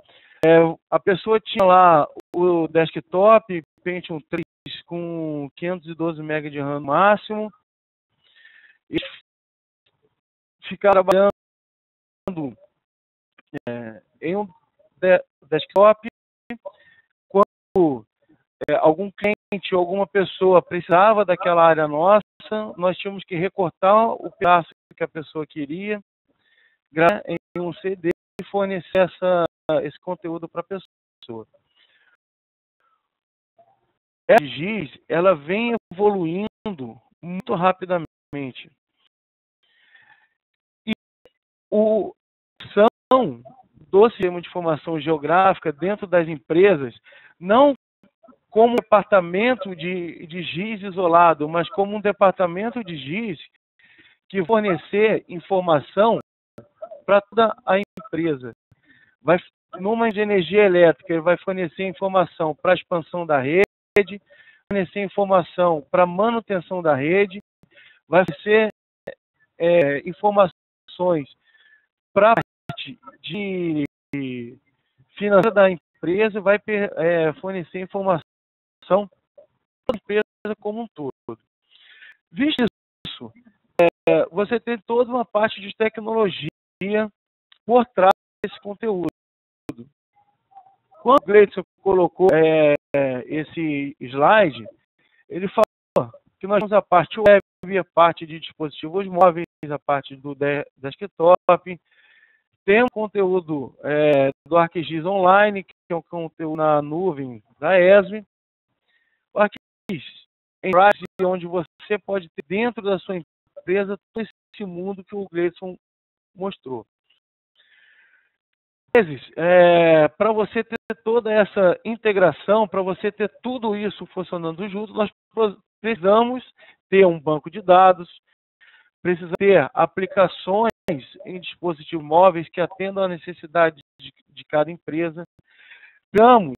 a pessoa tinha lá o desktop Pentium 3 com 512 MB de RAM no máximo e ficar trabalhando em um desktop. Quando algum cliente ou alguma pessoa precisava daquela área nossa, nós tínhamos que recortar o pedaço que a pessoa queria, gravar em um CD e fornecer esse conteúdo para a pessoa. A GIS, ela vem evoluindo muito rapidamente. E o são do sistema de informação geográfica dentro das empresas, não como um departamento de GIS isolado, mas como um departamento de GIS que fornecer informação para toda a empresa. Numa de energia elétrica, ele vai fornecer informação para a expansão da rede, fornecer informação para a manutenção da rede, vai fornecer informações para a parte de financeira da empresa, vai fornecer informação para a empresa como um todo. Visto isso, você tem toda uma parte de tecnologia por trás desse conteúdo. Quando o Gleidson colocou esse slide, ele falou que nós temos a parte web, a parte de dispositivos móveis, a parte do desktop, tem um conteúdo do ArcGIS Online, que é um conteúdo na nuvem da ESB, em drives onde você pode ter dentro da sua empresa todo esse mundo que o Gleidson mostrou. Às vezes, para você ter toda essa integração, para você ter tudo isso funcionando junto, nós precisamos ter um banco de dados, precisamos ter aplicações em dispositivos móveis que atendam à necessidade de cada empresa. Precisamos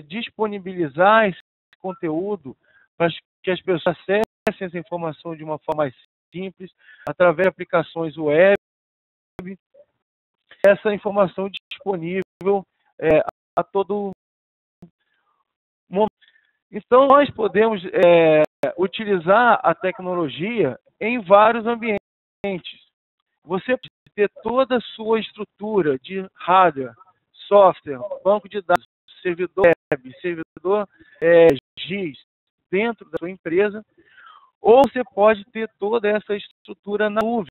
disponibilizar esse conteúdo para que as pessoas acessem essa informação de uma forma mais simples, através de aplicações web, essa informação disponível a todo momento. Então, nós podemos utilizar a tecnologia em vários ambientes. Você pode ter toda a sua estrutura de hardware, software, banco de dados, servidor web, servidor GIS dentro da sua empresa, ou você pode ter toda essa estrutura na nuvem.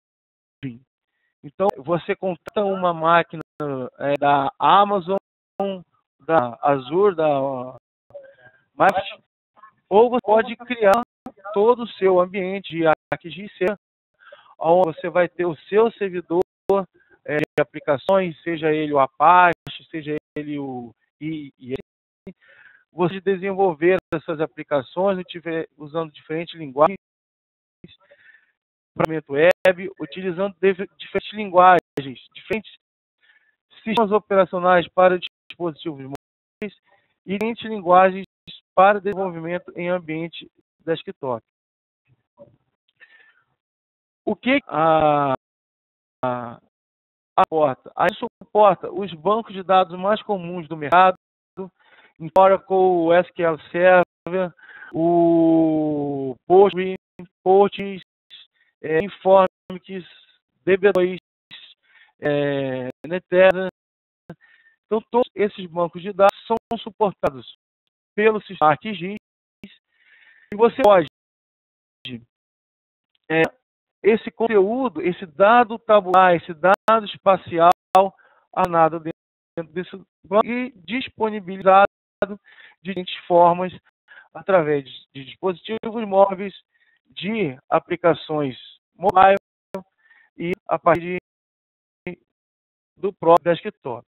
Então, você contrata uma máquina da Amazon, da Azure, da Microsoft, ou você pode criar todo o seu ambiente de ArcGIS, onde você vai ter o seu servidor de aplicações, seja ele o Apache, seja ele o IIS. Você desenvolver essas aplicações usando diferentes linguagens, web, utilizando diferentes linguagens, diferentes sistemas operacionais para dispositivos móveis e diferentes linguagens para desenvolvimento em ambiente desktop. O que suporta? A gente suporta os bancos de dados mais comuns do mercado, Oracle, SQL Server, o Postgres, Informix, DB2, Netezza. Então, todos esses bancos de dados são suportados pelo sistema ArcGIS e você pode esse conteúdo, esse dado tabular, esse dado espacial armazenado dentro desse banco e disponibilizado de diferentes formas através de dispositivos móveis, de aplicações mobile e a partir do próprio desktop.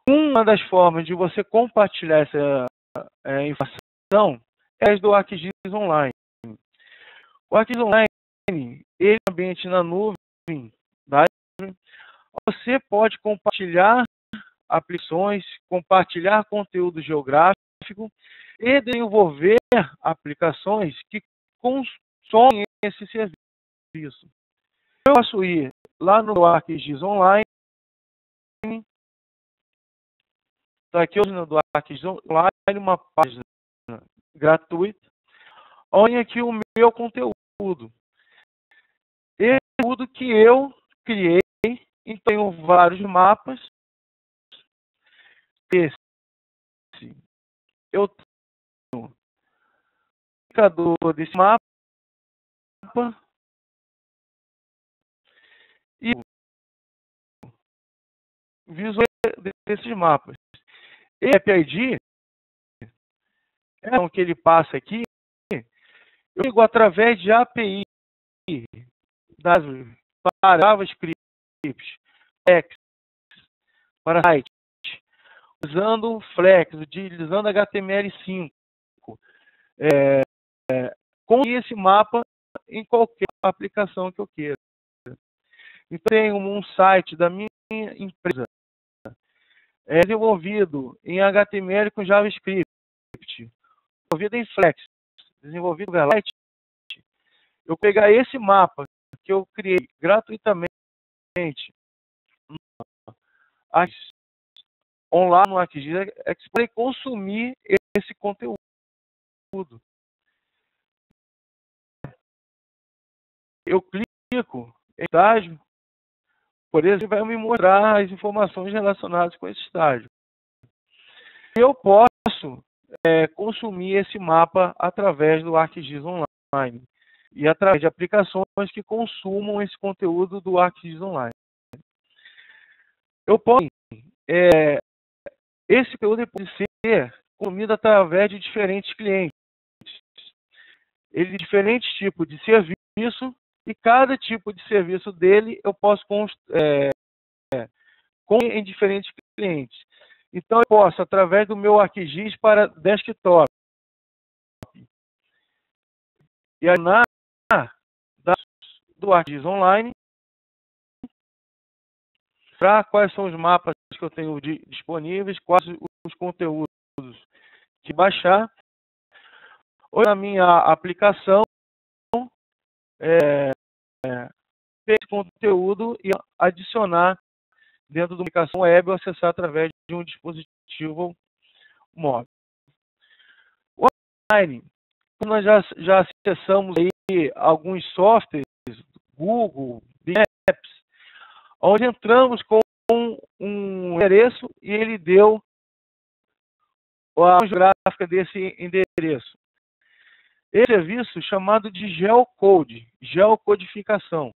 Uma das formas de você compartilhar essa informação é do ArcGIS Online. O ArcGIS Online, ele é um ambiente na nuvem, você pode compartilhar aplicações, compartilhar conteúdo geográfico e desenvolver aplicações que consomem esse serviço. Eu posso ir lá no ArcGIS Online, está aqui do ArcGIS Online, uma página gratuita, olha aqui o meu conteúdo. Esse conteúdo que eu criei, então tenho vários mapas. Eu tenho o indicador desse mapa e visual desses mapas. Esse ID é o que ele passa aqui. Eu ligo através de API para JavaScript, Flex, para site, usando Flex, utilizando HTML5. Com esse mapa em qualquer aplicação que eu queira. Então, tenho um site da minha empresa desenvolvido em HTML com JavaScript, desenvolvido em Flex, desenvolvido em Light. Eu pegar esse mapa que eu criei gratuitamente online no ArcGIS Explorer e consumir esse conteúdo. Eu clico em estágio, por exemplo, vai me mostrar as informações relacionadas com esse estágio. Eu posso consumir esse mapa através do ArcGIS Online e através de aplicações que consumam esse conteúdo do ArcGIS Online. Eu posso, esse conteúdo pode ser consumido através de diferentes clientes. ele tem diferentes tipos de serviço e cada tipo de serviço dele eu posso em diferentes clientes. Então, eu posso, através do meu ArcGIS para desktop, e adicionar dados do ArcGIS Online para quais são os mapas que eu tenho disponíveis, quais os conteúdos que baixar. Ou na minha aplicação, esse conteúdo e adicionar dentro da aplicação web ou acessar através de um dispositivo móvel. O online, nós já acessamos aí alguns softwares, Google, Bing Maps, onde entramos com um endereço e ele deu a geográfica desse endereço. Esse serviço chamado de geocode, geocodificação.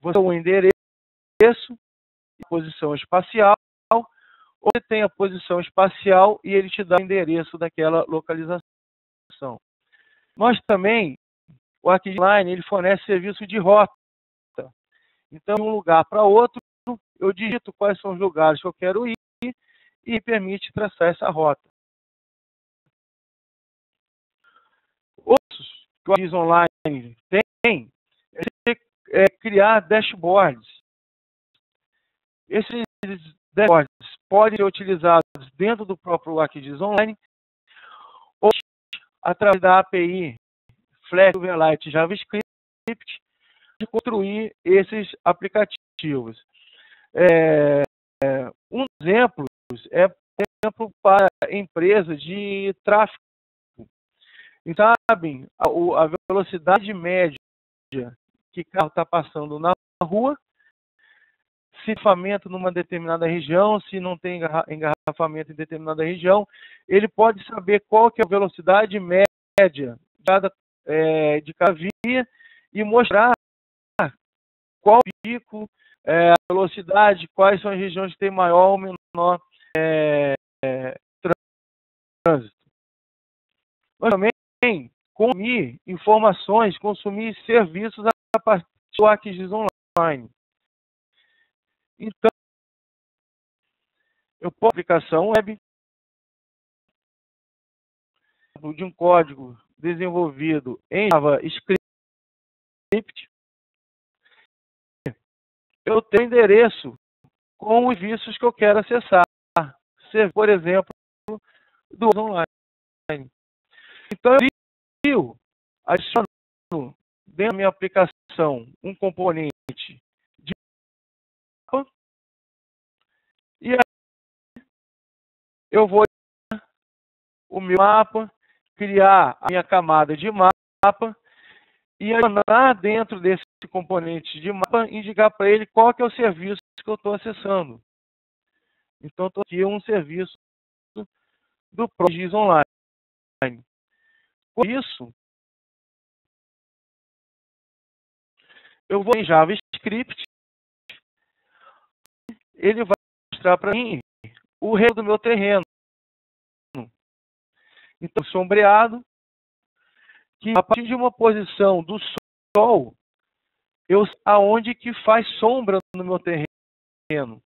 Você tem o endereço, posição espacial, ou você tem a posição espacial e ele te dá o endereço daquela localização. Nós também, o ArcGIS Online, ele fornece serviço de rota. Então, de um lugar para outro, eu digito quais são os lugares que eu quero ir e permite traçar essa rota. Outros que o ArcGIS Online tem é criar dashboards. Esses dashboards podem ser utilizados dentro do próprio ArcGIS Online ou através da API Flex, Silverlight, JavaScript, de construir esses aplicativos. Um exemplo é, por exemplo, para empresas de tráfego. Então, sabem, a velocidade média que o carro está passando na rua, se engarrafamento numa determinada região, se não tem engarrafamento em determinada região, ele pode saber qual que é a velocidade média de cada via e mostrar qual o pico, a velocidade, quais são as regiões que têm maior ou menor trânsito. Nós também consumir informações, consumir serviços a partir do ArcGIS Online. Então, eu posso aplicação web de um código desenvolvido em JavaScript. Eu tenho endereço com os serviços que eu quero acessar. Por exemplo, do online. Então, eu adiciono dentro da minha aplicação um componente de mapa e aí eu vou o meu mapa, criar a minha camada de mapa e adicionar dentro desse componente de mapa, indicar para ele qual que é o serviço que eu estou acessando. Então, estou aqui um serviço do ArcGIS Online. Com isso, eu vou em JavaScript, ele vai mostrar para mim o relevo do meu terreno. Então, sombreado, que a partir de uma posição do sol, eu sei aonde que faz sombra no meu terreno.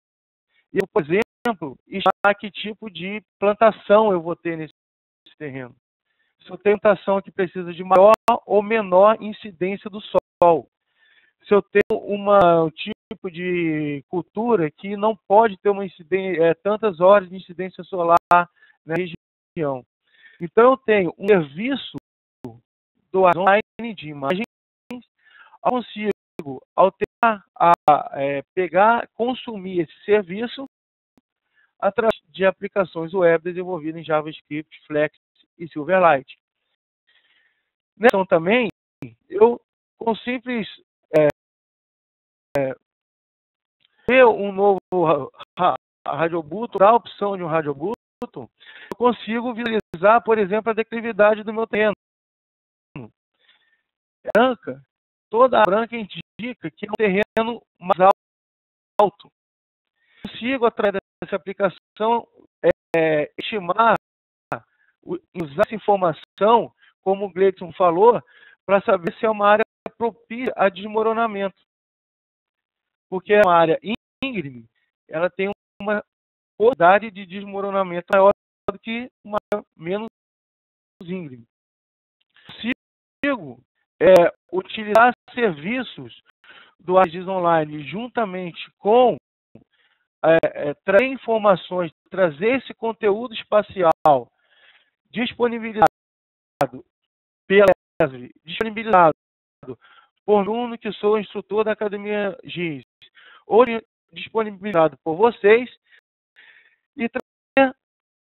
Eu, por exemplo, estimar que tipo de plantação eu vou ter nesse terreno. Se eu tenho plantação que precisa de maior ou menor incidência do sol. Se eu tenho um tipo de cultura que não pode ter uma incidência, tantas horas de incidência solar na região. Então, eu tenho um serviço do ArcGIS Online de imagens, eu consigo alterar, consumir esse serviço através de aplicações web desenvolvidas em JavaScript, Flex e Silverlight. Então, também, eu, com simples ter um novo radiobuto, dar a opção de um radiobuto, eu consigo visualizar, por exemplo, a declividade do meu terreno. Branca, toda a branca indica que é um terreno mais alto. Eu consigo, através dessa aplicação, estimar, usar essa informação como o Gleidson falou, para saber se é uma área propícia a desmoronamento. Porque é uma área íngreme, ela tem uma possibilidade de desmoronamento maior do que uma área menos íngreme. Se eu utilizar serviços do ArcGIS Online juntamente com trazer informações, trazer esse conteúdo espacial disponibilizado pela ESRI, disponibilizado por aluno que sou instrutor da Academia GIS, ou disponibilizado por vocês, e trazer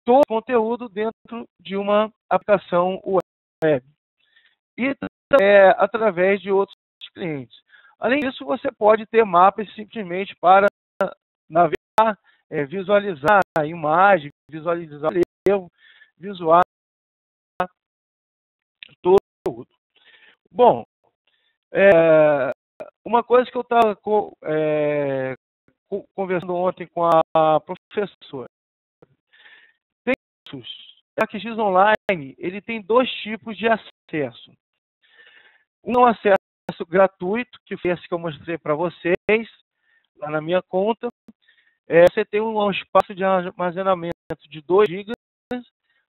todo o conteúdo dentro de uma aplicação web. E através de outros clientes. Além disso, você pode ter mapas simplesmente para navegar, visualizar a imagem, visualizar o relevo, visualizar todo. Bom, uma coisa que eu estava conversando ontem com a professora. O ArcGIS Online, ele tem dois tipos de acesso. Um é um acesso gratuito, que foi esse que eu mostrei para vocês, lá na minha conta. Você tem um espaço de armazenamento de 2 GB,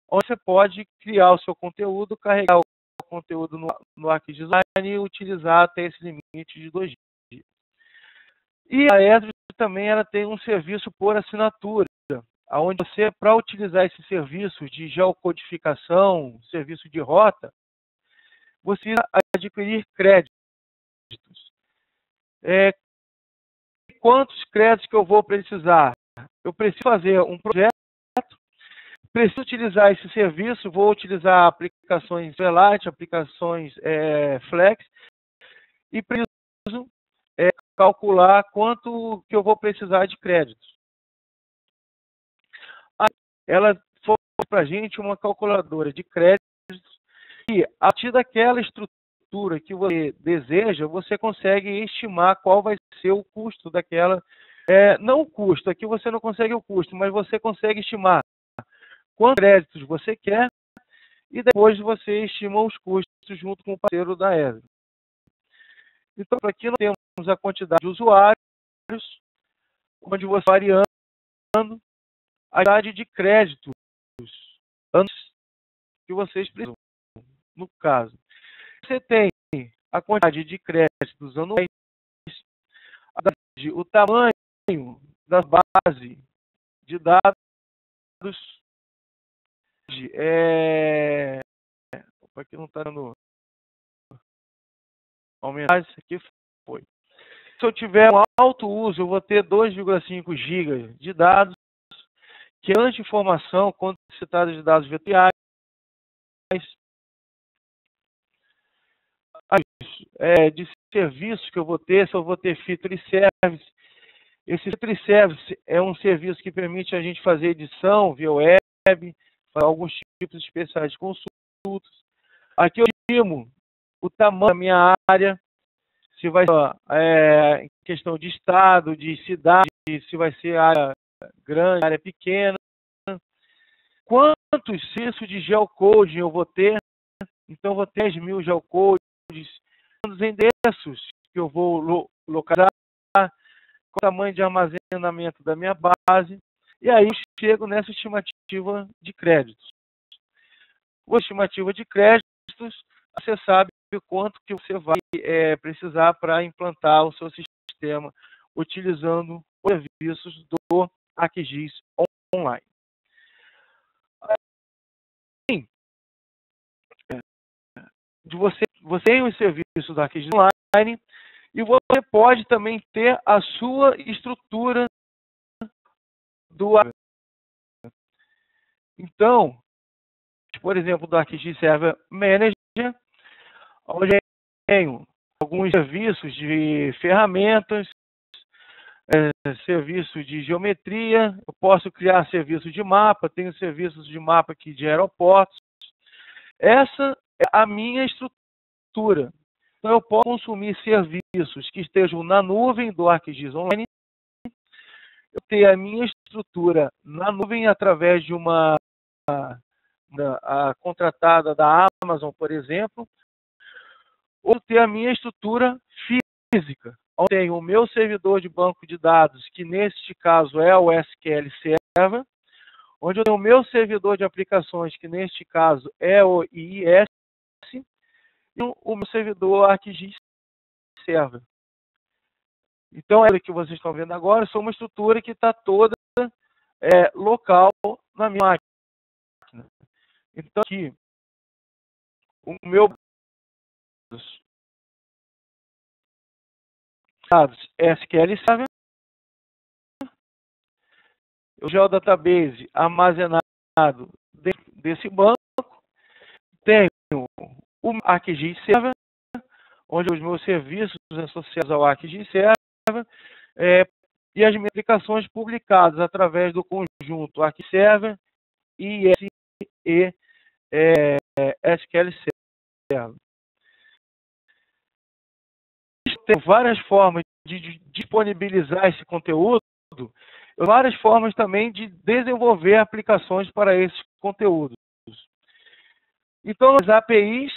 onde você pode criar o seu conteúdo, carregar o conteúdo no ArcGIS Online e utilizar até esse limite de 2 GB. E a ESRI também ela tem um serviço por assinatura, onde você, para utilizar esse serviço de geocodificação, serviço de rota, você adquirir créditos. Quantos créditos que eu vou precisar? Eu preciso fazer um projeto, preciso utilizar esse serviço, vou utilizar aplicações Relight, aplicações Flex, e preciso calcular quanto que eu vou precisar de créditos. Ela foi para a gente uma calculadora de créditos e, a partir daquela estrutura que você deseja, você consegue estimar qual vai ser o custo daquela. Não o custo, aqui você não consegue o custo, mas você consegue estimar quantos créditos você quer e depois você estima os custos junto com o parceiro da ESRI. Então, aqui nós temos a quantidade de usuários, onde você vai variando a quantidade de créditos antes que vocês precisam. No caso, você tem a quantidade de créditos anuais, o tamanho da base de dados, aqui não está dando aumentar, isso aqui foi. Se eu tiver um alto uso, eu vou ter 2,5 GB de dados, que é anti-informação, quantidade de dados vetoriais, de serviços que eu vou ter, se eu vou ter feature service. Esse feature service é um serviço que permite a gente fazer edição via web, alguns tipos especiais de consultas. Aqui eu estimo o tamanho da minha área, se vai ser em questão de estado, de cidade, se vai ser área grande, área pequena. Quantos serviços de geocoding eu vou ter? Então eu vou ter 10.000 geocodes, quantos endereços que eu vou localizar, qual o tamanho de armazenamento da minha base, e aí eu chego nessa estimativa de créditos. Com a estimativa de créditos, você sabe o quanto que você vai precisar para implantar o seu sistema utilizando os serviços do ArcGIS Online. Sim, você tem os serviços do ArcGIS Online e você pode também ter a sua estrutura do ArcGIS. Então, por exemplo, do ArcGIS Server Manager, onde eu tenho alguns serviços de ferramentas, serviço de geometria, eu posso criar serviço de mapa, tenho serviços de mapa aqui de aeroportos. Essa é a minha estrutura. Então eu posso consumir serviços que estejam na nuvem do ArcGIS Online, eu tenho a minha estrutura na nuvem através de uma a contratada da Amazon, por exemplo, ou ter a minha estrutura física, onde tenho o meu servidor de banco de dados, que neste caso é o SQL Server, onde eu tenho o meu servidor de aplicações, que neste caso é o IIS, e o meu servidor ArcGIS Server. Então, é o que vocês estão vendo agora, é uma estrutura que está toda local na minha máquina. Então, aqui, o meu dados SQL Server, o geodatabase armazenado dentro desse banco, tenho o ArcGIS Server, onde os meus serviços associados ao ArcGIS Server, e as minhas aplicações publicadas através do conjunto ArcGIS Server e SQL Server. Tem várias formas de disponibilizar esse conteúdo, várias formas também de desenvolver aplicações para esses conteúdos. Então, as APIs,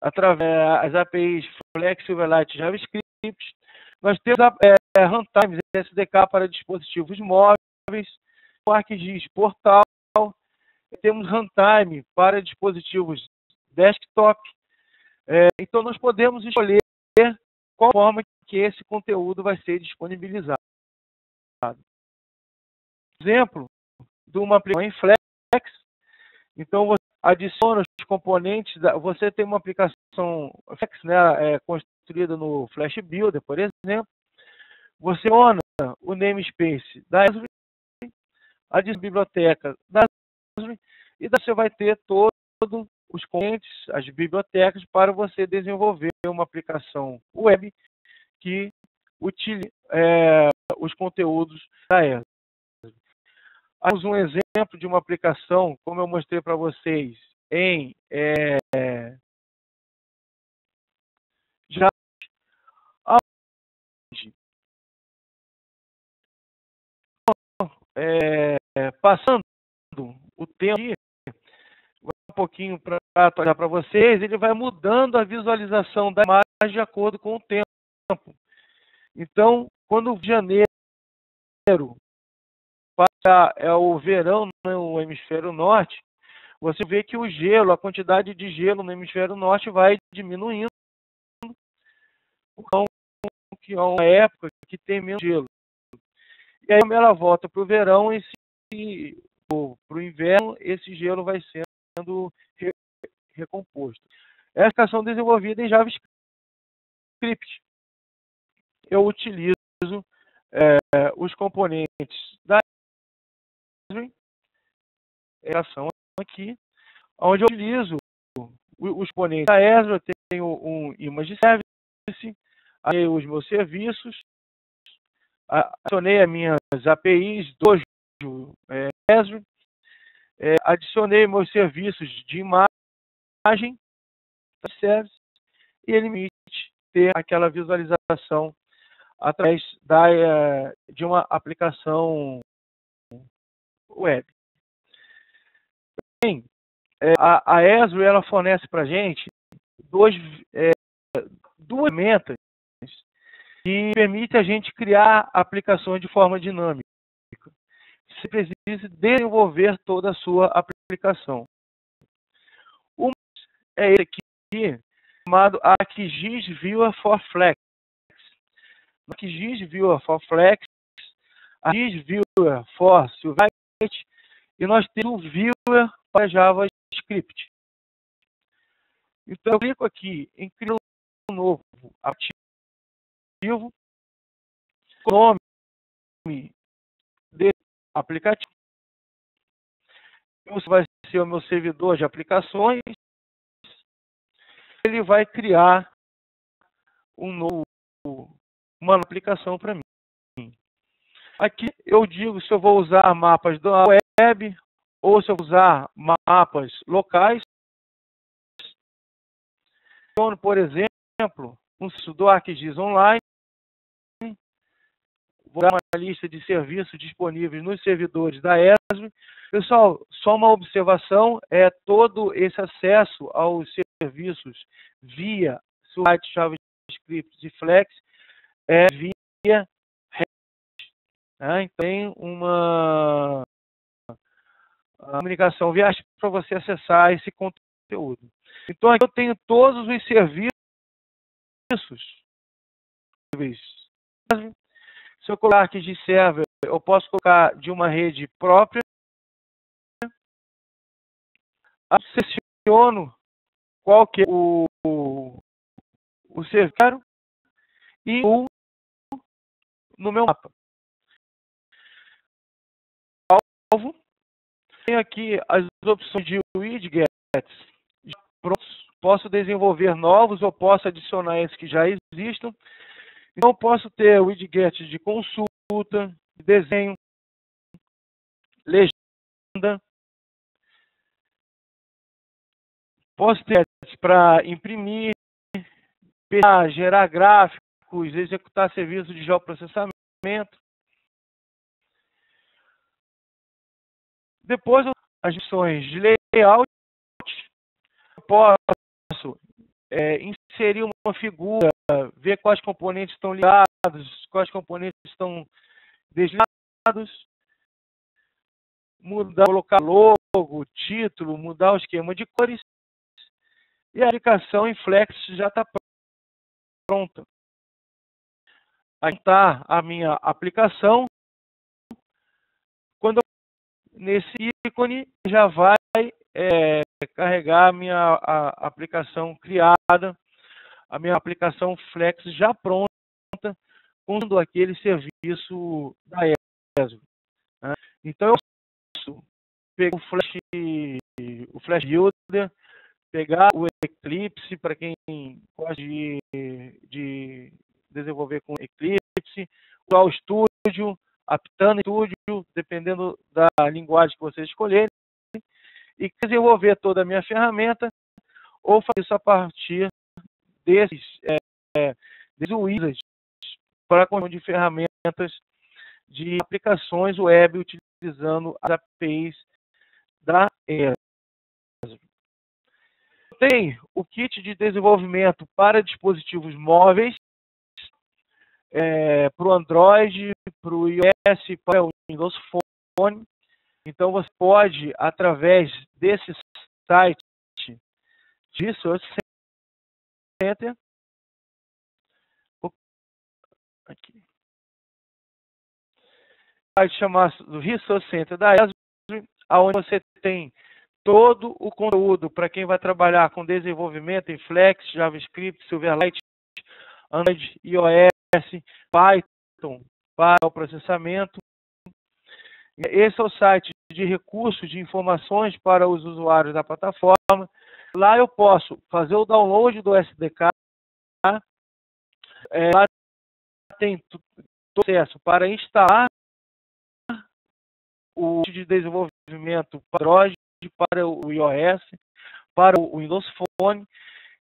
através das APIs Flex, Silverlight e JavaScript, nós temos runtimes SDK para dispositivos móveis, o ArcGIS Portal, temos runtime para dispositivos desktop. Então, nós podemos escolher qual forma que esse conteúdo vai ser disponibilizado. Exemplo de uma aplicação em Flex. Então, você adiciona os componentes. Você tem uma aplicação Flex, né, construída no Flash Builder, por exemplo. Você adiciona o namespace da Esri, adiciona a biblioteca da Esri, e você vai ter todos os componentes, as bibliotecas, para você desenvolver uma aplicação web que utilize os conteúdos da Esri. Temos um exemplo de uma aplicação, como eu mostrei para vocês, em passando o tempo aqui, um pouquinho para atualizar para vocês, ele vai mudando a visualização da imagem de acordo com o tempo. Então, quando o janeiro é o verão no hemisfério norte, você vê que o gelo, a quantidade de gelo no hemisfério norte vai diminuindo, que é uma época que tem menos gelo. E aí, quando ela volta para o verão, para o inverno, esse gelo vai sendo recomposto. Essa aplicação desenvolvida em JavaScript. Eu utilizo os componentes da aplicação aqui, onde eu utilizo os componentes da Esri. Eu tenho um image service, aí os meus serviços, adicionei as minhas APIs do Esri, adicionei meus serviços de imagem, service, e ele me permite ter aquela visualização através de uma aplicação web. Bem, a Esri ela fornece para a gente duas ferramentas que permitem a gente criar aplicações de forma dinâmica. Você precisa desenvolver toda a sua aplicação. Um é esse aqui, chamado ArcGIS Viewer for Flex. ArcGIS Viewer for Flex, ArcGIS Viewer for Silverlight, e nós temos o Viewer para JavaScript. Então, eu clico aqui em criar um novo aplicativo, o nome desse aplicativo. Esse vai ser o meu servidor de aplicações. Ele vai criar uma aplicação para mim. Aqui eu digo se eu vou usar mapas da web ou se eu vou usar mapas locais. Por exemplo, um sítio do ArcGIS Online. vou dar uma lista de serviços disponíveis nos servidores da ESB. Pessoal, só uma observação, todo esse acesso aos serviços via site JavaScript e Flex via REST. Então, tem uma comunicação via REST para você acessar esse conteúdo. Então, aqui eu tenho todos os serviços. Se eu colocar aqui de server, eu posso colocar de uma rede própria. Seleciono qual que é o servidor e no meu mapa. Alvo. Tenho aqui as opções de widgets prontos. Posso desenvolver novos ou posso adicionar esses que já existam. Então, eu posso ter widgets de consulta, de desenho, legenda. Posso ter para imprimir, gerar gráficos, executar serviços de geoprocessamento. Depois, as opções de layout. Eu posso inserir uma figura, ver quais componentes estão ligados, quais componentes estão desligados, mudar, colocar logo, título, mudar o esquema de cores. E a aplicação em Flex já está pronta. Aqui está a minha aplicação. Quando eu, nesse ícone já vai carregar a minha aplicação criada, a minha aplicação Flex já pronta, com aquele serviço da ESB. Então eu posso pegar o Flash Builder, pegar o Eclipse, para quem gosta de desenvolver com Eclipse, o Studio, a Pitana Studio, dependendo da linguagem que vocês escolherem, e desenvolver toda a minha ferramenta, ou fazer isso a partir desses wizards para a construção de ferramentas de aplicações web utilizando as APIs da ESB. Tem o kit de desenvolvimento para dispositivos móveis, para o Android, para o iOS, para o Windows Phone. Então, você pode, através desse site de Resource Center, aqui, vai chamar do Resource Center da ESB, onde você tem todo o conteúdo para quem vai trabalhar com desenvolvimento em Flex, JavaScript, Silverlight, Android, iOS, Python para o processamento. Esse é o site de recursos de informações para os usuários da plataforma. Lá eu posso fazer o download do SDK. Lá tem todo o processo para instalar o de desenvolvimento para Android, para o iOS, para o Windows Phone.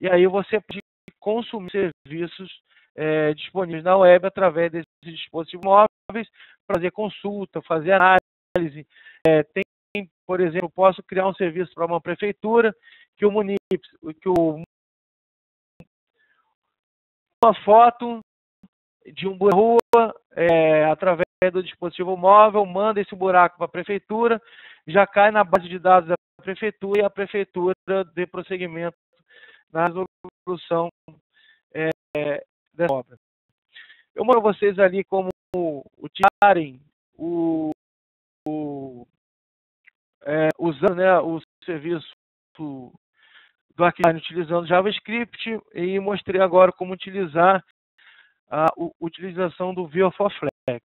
E aí você pode consumir serviços disponíveis na web através desses dispositivos móveis, fazer consulta, fazer análise. Tem, por exemplo, posso criar um serviço para uma prefeitura que uma foto de um buraco através do dispositivo móvel, manda esse buraco para a prefeitura, já cai na base de dados da prefeitura e a prefeitura dê prosseguimento na resolução dessa obra. Eu mostro a vocês ali como utilizarem usando o serviço do Arquivo utilizando JavaScript, e mostrei agora como utilizar a utilização do Vue for Flex.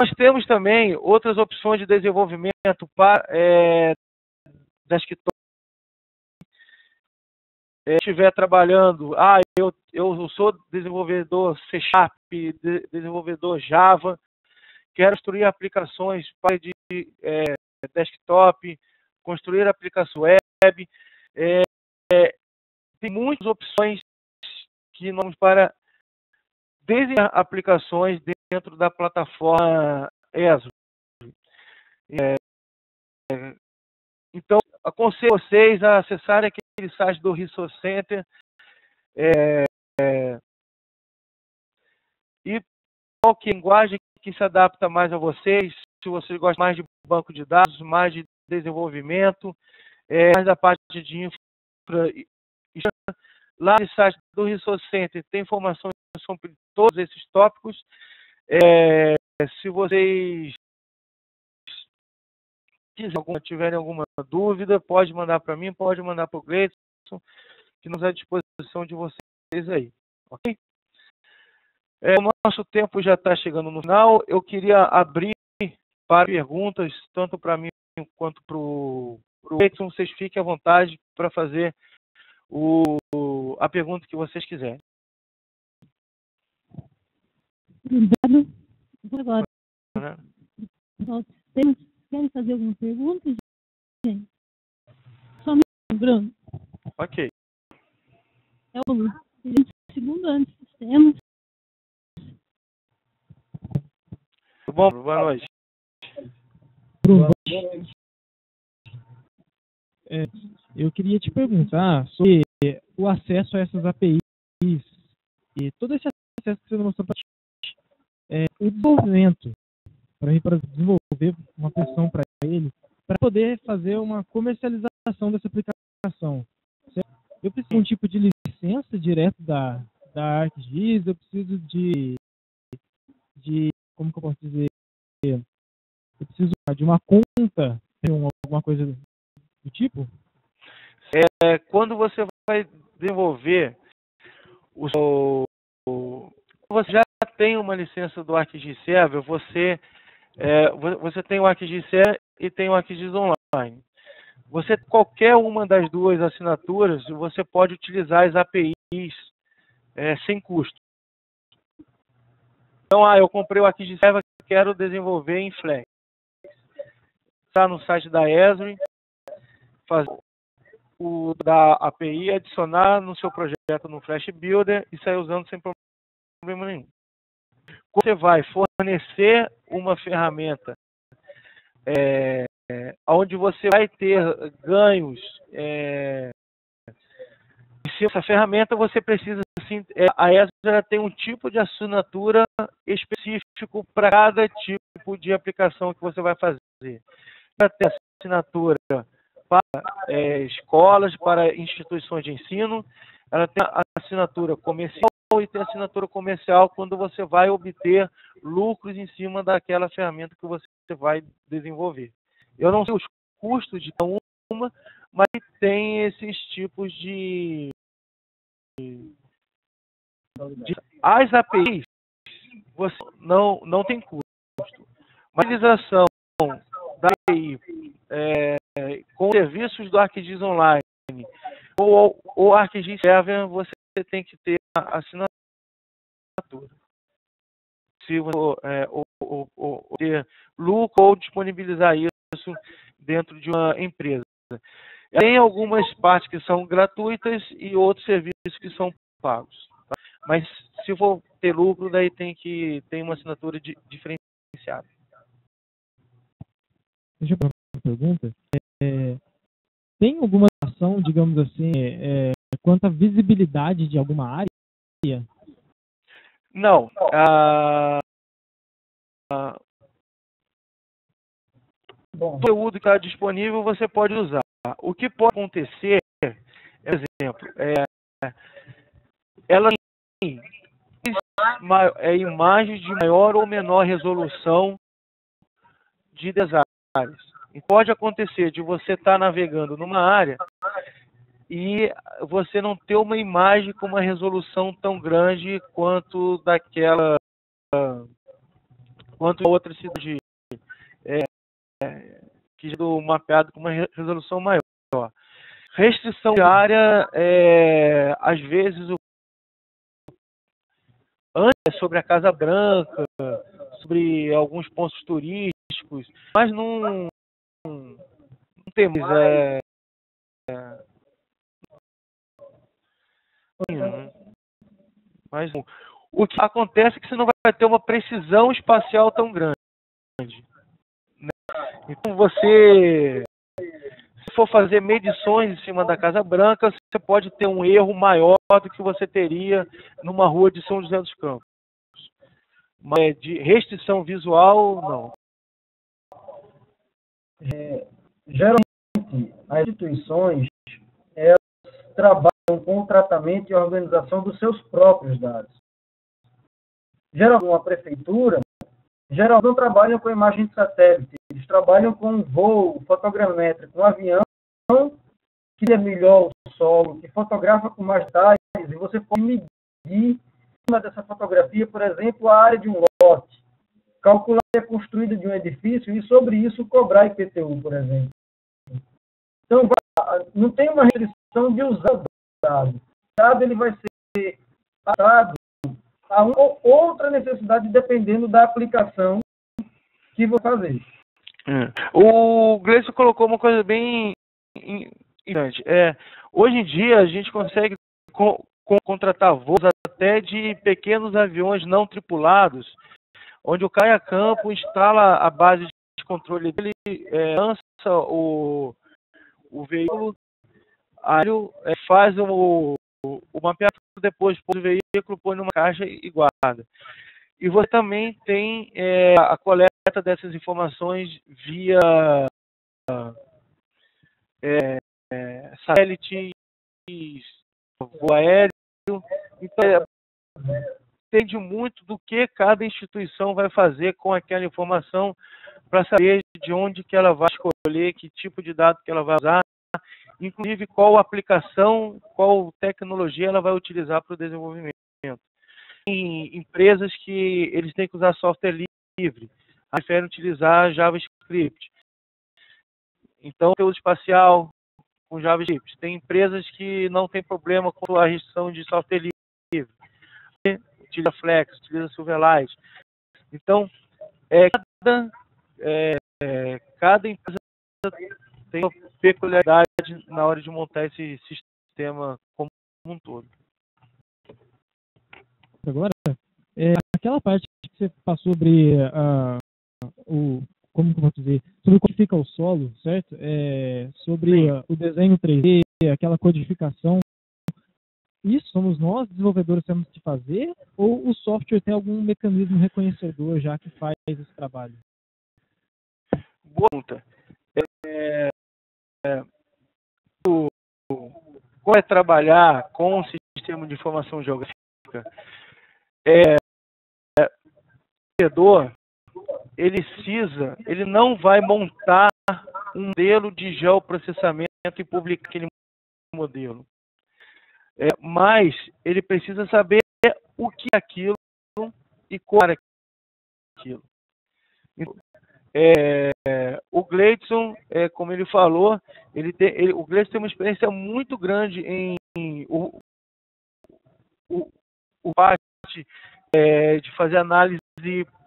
Nós temos também outras opções de desenvolvimento para desktop. Estiver trabalhando, eu sou desenvolvedor C#, desenvolvedor Java, quero construir aplicações para desktop, construir aplicação web. Tem muitas opções que nós para desenvolver aplicações dentro da plataforma Esri. Então, aconselho vocês a acessarem aquele site do Resource Center e qual que é a linguagem que se adapta mais a vocês, se vocês gostam mais de banco de dados, mais de desenvolvimento, mais da parte de infra. Lá no site do Resource Center tem informações sobre todos esses tópicos. Se vocês tiverem alguma dúvida, pode mandar para mim, pode mandar para o Gleidson, que nos é à disposição de vocês aí. Ok? O nosso tempo já está chegando no final. Eu queria abrir para perguntas, tanto para mim quanto para o Gleidson. Vocês fiquem à vontade para fazer a pergunta que vocês quiserem. Obrigado. Agora, vocês querem fazer alguma pergunta, gente? Só um minuto, Bruno. Ok. É o segundo ano de sistemas. Tudo bom? Boa noite. Bruno, eu queria te perguntar sobre o acesso a essas APIs e todo esse acesso que você mostrou para o desenvolvimento, para desenvolver uma versão para ele, para poder fazer uma comercialização dessa aplicação. Certo? Eu preciso de um tipo de licença direto da ArcGIS, eu preciso de como que eu posso dizer, eu preciso de uma conta, alguma coisa do tipo? Quando você vai desenvolver você já tem uma licença do ArcGIS Server, você tem o ArcGIS Server e tem o ArcGIS Online. Qualquer uma das duas assinaturas, você pode utilizar as APIs sem custo. Então, eu comprei o ArcGIS Server e quero desenvolver em Flex. Está no site da Esri, fazer da API, adicionar no seu projeto no Flash Builder e sair usando sem problema nenhum. Quando você vai fornecer uma ferramenta onde você vai ter ganhos essa ferramenta, você precisa, assim, a Esri tem um tipo de assinatura específico para cada tipo de aplicação que você vai fazer. Ela tem assinatura para escolas, para instituições de ensino, ela tem a assinatura comercial e tem a assinatura comercial quando você vai obter lucros em cima daquela ferramenta que você vai desenvolver. Eu não sei os custos de cada uma, mas tem esses tipos de as APIs, você não tem custo. Mas a utilização da API com serviços do ArcGIS Online ou o ArcGIS Server, você tem que ter a assinatura. Se você ter lucro ou disponibilizar isso dentro de uma empresa. Tem algumas partes que são gratuitas e outros serviços que são pagos. Tá? Mas se for ter lucro, daí tem uma assinatura diferenciada. Deixa eu fazer uma pergunta. Tem alguma ação, digamos assim, quanto à visibilidade de alguma área? Não. O conteúdo que está disponível você pode usar. O que pode acontecer, por exemplo, ela tem imagens de maior ou menor resolução de áreas. E pode acontecer de você estar navegando numa área e você não ter uma imagem com uma resolução tão grande quanto quanto a outra cidade que é mapeado com uma resolução maior. Restrição de área, às vezes, antes sobre a Casa Branca, sobre alguns pontos turísticos, mas não temos mas O que acontece é que você não vai ter uma precisão espacial tão grande. Né? Então, se for fazer medições em cima da Casa Branca, você pode ter um erro maior do que você teria numa rua de São José dos Campos. Mas de restrição visual, não. Geralmente, as instituições elas trabalham com o tratamento e organização dos seus próprios dados. Geralmente, uma prefeitura, geralmente não trabalham com imagem de satélite, eles trabalham com voo fotogramétrico, um avião que é melhor o solo, que fotografa com mais detalhes, e você pode medir em cima dessa fotografia, por exemplo, a área de um lote, calcular a área construída de um edifício e sobre isso cobrar IPTU, por exemplo. Então, não tem uma restrição de usar o dado. O dado ele vai ser adaptado a uma ou outra necessidade dependendo da aplicação que vou fazer. O Gleison colocou uma coisa bem importante. Hoje em dia a gente consegue contratar voos até de pequenos aviões não tripulados, onde o cai a campo, instala a base de controle dele, lança o veículo, faz o mapeamento, depois põe o veículo, põe numa caixa e guarda. E você também tem a coleta dessas informações via satélite, voo aéreo. Então, depende muito do que cada instituição vai fazer com aquela informação para saber de onde que ela vai escolher, que tipo de dado que ela vai usar, inclusive qual aplicação, qual tecnologia ela vai utilizar para o desenvolvimento. Tem empresas que eles têm que usar software livre, preferem utilizar JavaScript. Então, conteúdo espacial com JavaScript. Tem empresas que não tem problema com a restrição de software livre. Utiliza Flex, utiliza Silverlight. Então, cada empresa tem uma peculiaridade na hora de montar esse sistema como um todo. Agora, aquela parte que você passou sobre como que eu posso dizer, sobre como fica o solo, certo? Sobre o desenho 3D, aquela codificação. Isso somos nós, desenvolvedores, temos que fazer? Ou o software tem algum mecanismo reconhecedor já que faz esse trabalho? Boa pergunta. Como é trabalhar com um sistema de informação geográfica? O desenvolvedor, ele não vai montar um modelo de geoprocessamento e publicar aquele modelo. Mas ele precisa saber o que é aquilo e qual é aquilo. O Gleison, como ele falou, o Gleison tem uma experiência muito grande em parte de fazer análise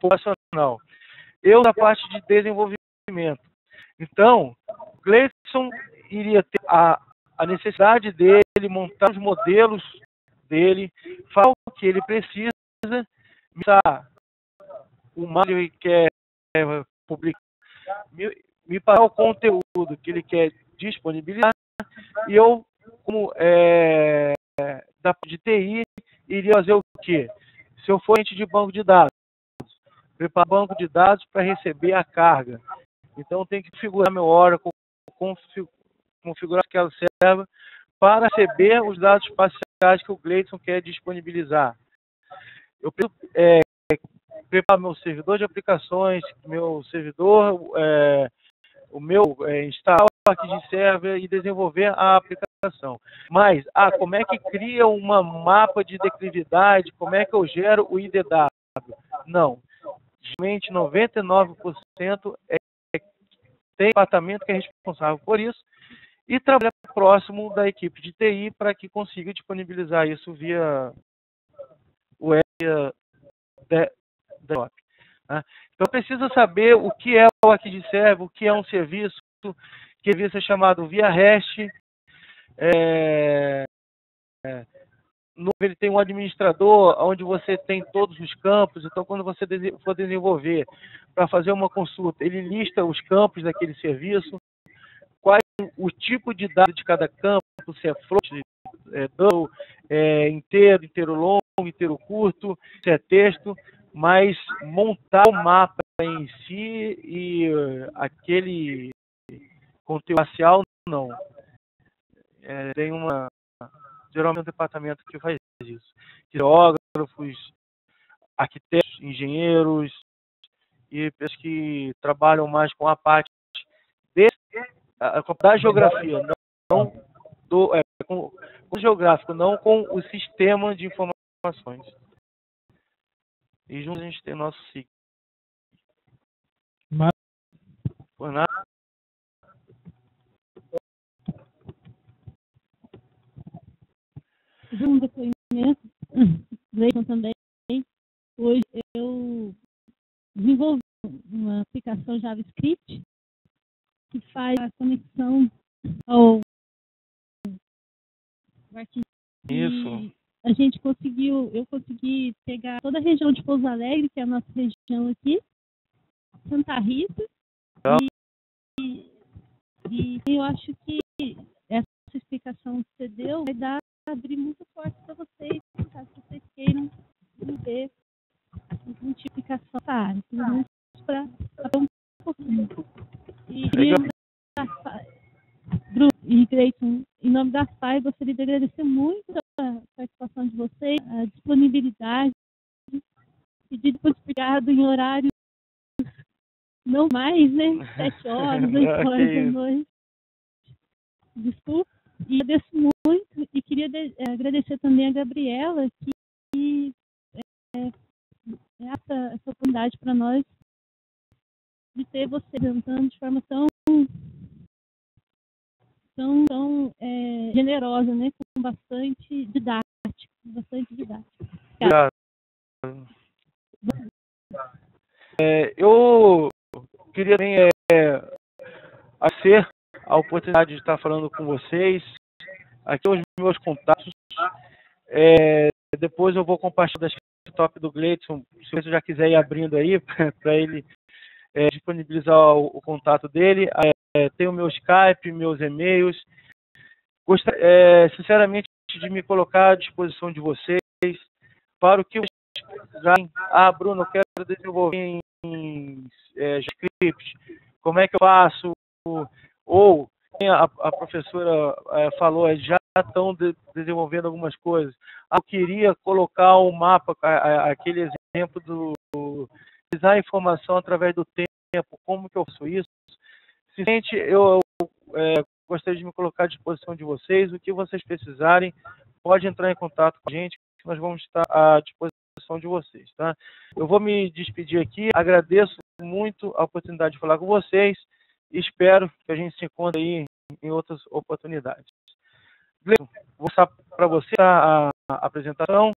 populacional. Eu na parte de desenvolvimento. Então, o Gleison iria ter a necessidade dele montar os modelos dele, falar o que ele precisa, o mais que ele quer publicar, me passar o conteúdo que ele quer disponibilizar, e eu, como da parte de TI, iria fazer o quê? Se eu for de banco de dados, preparar banco de dados para receber a carga. Então, eu tenho que configurar meu Oracle, configurar aquela serva para receber os dados espaciais que o Gleison quer disponibilizar. Eu preciso preparar meu servidor de aplicações, meu servidor, o meu instalar o aqui de server e desenvolver a aplicação. Mas, como é que cria uma mapa de declividade? Como é que eu gero o IDW? Não. Geralmente, 99% tem departamento que é responsável por isso e trabalha próximo da equipe de TI para que consiga disponibilizar isso via web DevOps. Então, precisa saber o que é o aqui de server, o que é um serviço, que serviço é chamado via REST, ele tem um administrador onde você tem todos os campos. Então, quando você for desenvolver para fazer uma consulta, ele lista os campos daquele serviço, qual o tipo de dado de cada campo, se é float, double, inteiro longo, inteiro curto, se é texto, mas montar o mapa em si e aquele conteúdo racial, não. Tem geralmente um departamento que faz isso. Geógrafos, arquitetos, engenheiros e pessoas que trabalham mais com a parte da geografia, não com o geográfico, não com o sistema de informações. E juntos a gente tem nosso ciclo. Por nada. Um depoimento, Gleison também. Hoje eu desenvolvi uma aplicação JavaScript que faz a conexão ao arquivo. Isso. A gente eu consegui pegar toda a região de Pouso Alegre, que é a nossa região aqui, Santa Rita, e eu acho que essa explicação que você deu vai abrir muito forte para vocês, caso vocês queiram ver uma explicação dessa área. Vamos para um pouquinho. E Bruno e Gleison, em nome da FAI, gostaria de agradecer muito a participação de vocês, a disponibilidade, pedir disponibilidade em horários não mais, né? 7 horas, 8 horas da noite. Desculpa. E agradeço muito e queria agradecer também a Gabriela, que essa oportunidade para nós de ter você apresentando de forma tão generosa, né? Com bastante didática. Obrigado. Eu queria também agradecer a oportunidade de estar falando com vocês. Aqui os meus contatos. Depois eu vou compartilhar o desktop do Gleison, se você já quiser ir abrindo aí, para ele disponibilizar o contato dele. Tem o meu Skype, meus e-mails. Gostaria, sinceramente, de me colocar à disposição de vocês para o que vocês precisarem. Bruno, eu quero desenvolver em JavaScript. Como é que eu faço? Ou a professora falou, já estão desenvolvendo algumas coisas. Eu queria colocar um mapa, aquele exemplo do utilizar a informação através do tempo. Como que eu faço isso? Sinceramente, eu gostaria de me colocar à disposição de vocês. O que vocês precisarem, pode entrar em contato com a gente, que nós vamos estar à disposição de vocês. Tá? Eu vou me despedir aqui. Agradeço muito a oportunidade de falar com vocês. Espero que a gente se encontre aí em outras oportunidades. Gleison, vou passar para você a apresentação.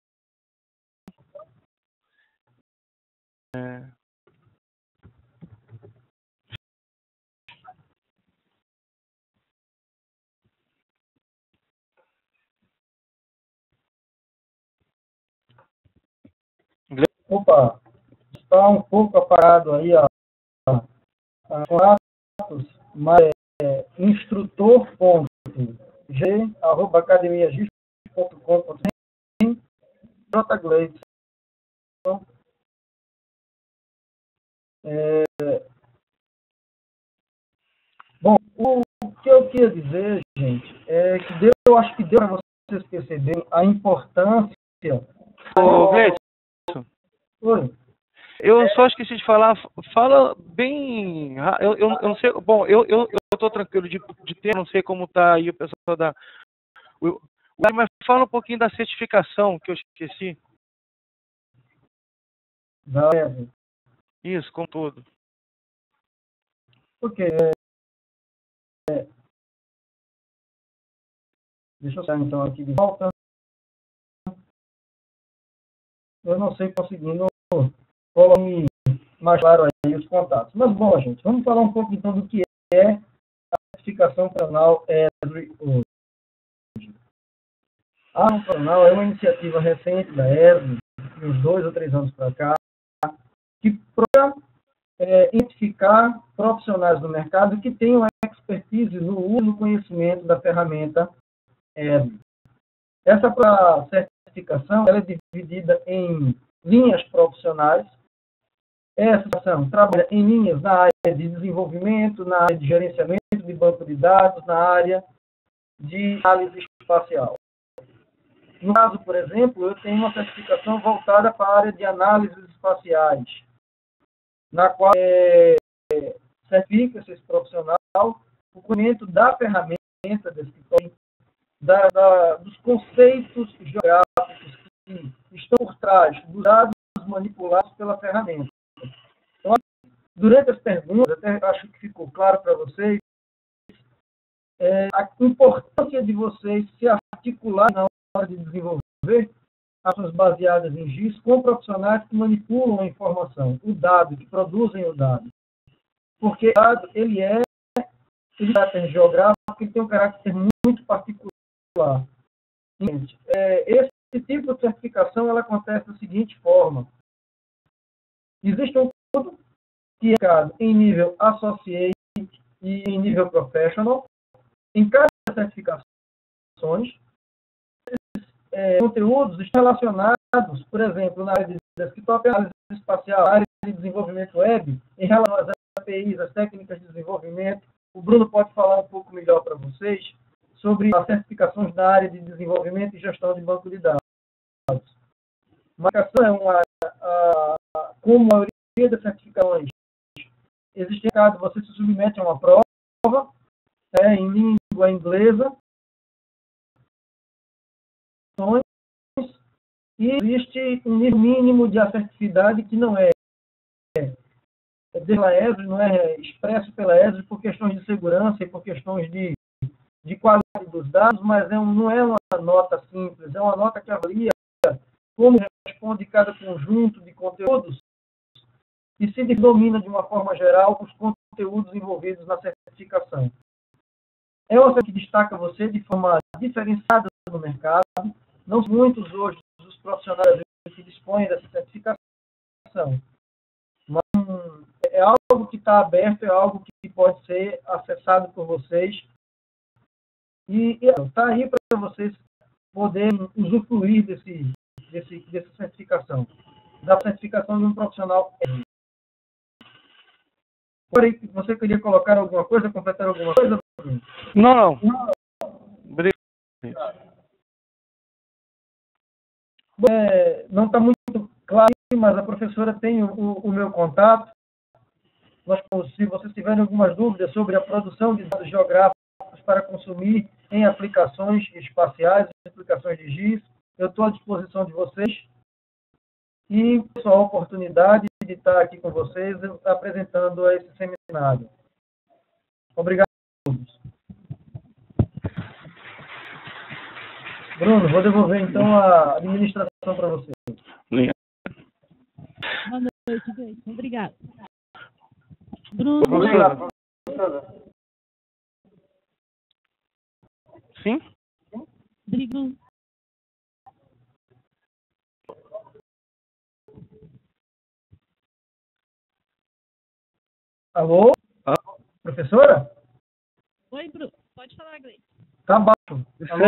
Opa, está um pouco apagado aí contatos, mas instrutor.g@academiagis.com.br Gleison. Bom, o que eu queria dizer, gente, é que eu acho que deu para vocês perceberem a importância. Gleison. Oi. Eu só esqueci de falar. Fala bem. Eu não sei. Bom, eu estou tranquilo de ter, não sei como está aí o pessoal da. Mas fala um pouquinho da certificação que eu esqueci. Isso, com tudo. Ok. Deixa eu sair então aqui de volta. Eu não sei conseguindo colocar mais claro aí os contatos. Mas bom, gente, vamos falar um pouco então do que é a certificação profissional ESRI hoje. A profissional é uma iniciativa recente da ESB, de uns 2 ou 3 anos para cá, que procura identificar profissionais do mercado que tenham expertise no uso e conhecimento da ferramenta ESB. Essa certificação ela é dividida em linhas profissionais. Essa certificação trabalha em linhas na área de desenvolvimento, na área de gerenciamento de banco de dados, na área de análise espacial. No caso, por exemplo, eu tenho uma certificação voltada para a área de análises espaciais, na qual certifica-se esse profissional o conhecimento da ferramenta desktop, dos conceitos geográficos que estão por trás dos dados manipulados pela ferramenta. Então, durante as perguntas, até acho que ficou claro para vocês a importância de vocês se articular na hora de desenvolver ações baseadas em GIS com profissionais que manipulam a informação, o dado, que produzem o dado. Porque o dado, ele tem caráter geográfico, ele tem um caráter muito particular. Esse tipo de certificação ela acontece da seguinte forma. Existe um curso que é em nível associate e em nível professional. Em cada certificações, conteúdos estão relacionados, por exemplo, na área de desktop, análise espacial, na área de desenvolvimento web, em relação às APIs, as técnicas de desenvolvimento. O Bruno pode falar um pouco melhor para vocês sobre as certificações na área de desenvolvimento e gestão de banco de dados. Marcação é uma como a maioria das certificações, existe caso você se submete a uma prova em língua inglesa, e existe um nível mínimo de assertividade que não é pela ESB, não é expresso pela ESB por questões de segurança e por questões de qualidade dos dados, mas não é uma nota simples, é uma nota que avalia como responde cada conjunto de conteúdos e se domina de uma forma geral os conteúdos envolvidos na certificação. É uma coisa que destaca você de forma diferenciada no mercado. Não são muitos hoje os profissionais que dispõem dessa certificação. Mas é algo que está aberto, é algo que pode ser acessado por vocês. E está aí para vocês poderem usufruir dessa certificação. Da certificação de um profissional. Você queria colocar alguma coisa, completar alguma coisa? Não. Obrigado. Não está muito claro, mas a professora tem o meu contato. Se vocês tiverem algumas dúvidas sobre a produção de dados geográficos para consumir em aplicações espaciais, aplicações de GIS, eu estou à disposição de vocês. E só a oportunidade de estar aqui com vocês apresentando esse seminário. Obrigado a todos. Bruno, vou devolver então a administração para você. Boa noite, Gleison. Obrigado. Bruno. Obrigado, professora. Sim? Obrigado. Alô? Professora? Oi, Bruno. Pode falar, Gleison. Tá baixo. Alô?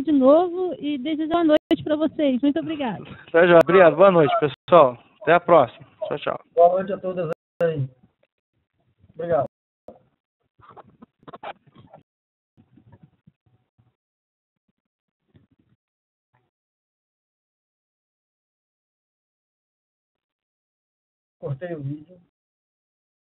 De novo e desejo uma noite para vocês. Muito obrigada. Tá já. Obrigado. Boa noite, pessoal. Até a próxima. Tchau, tchau. Boa noite a todas aí. Obrigado. Cortei o vídeo.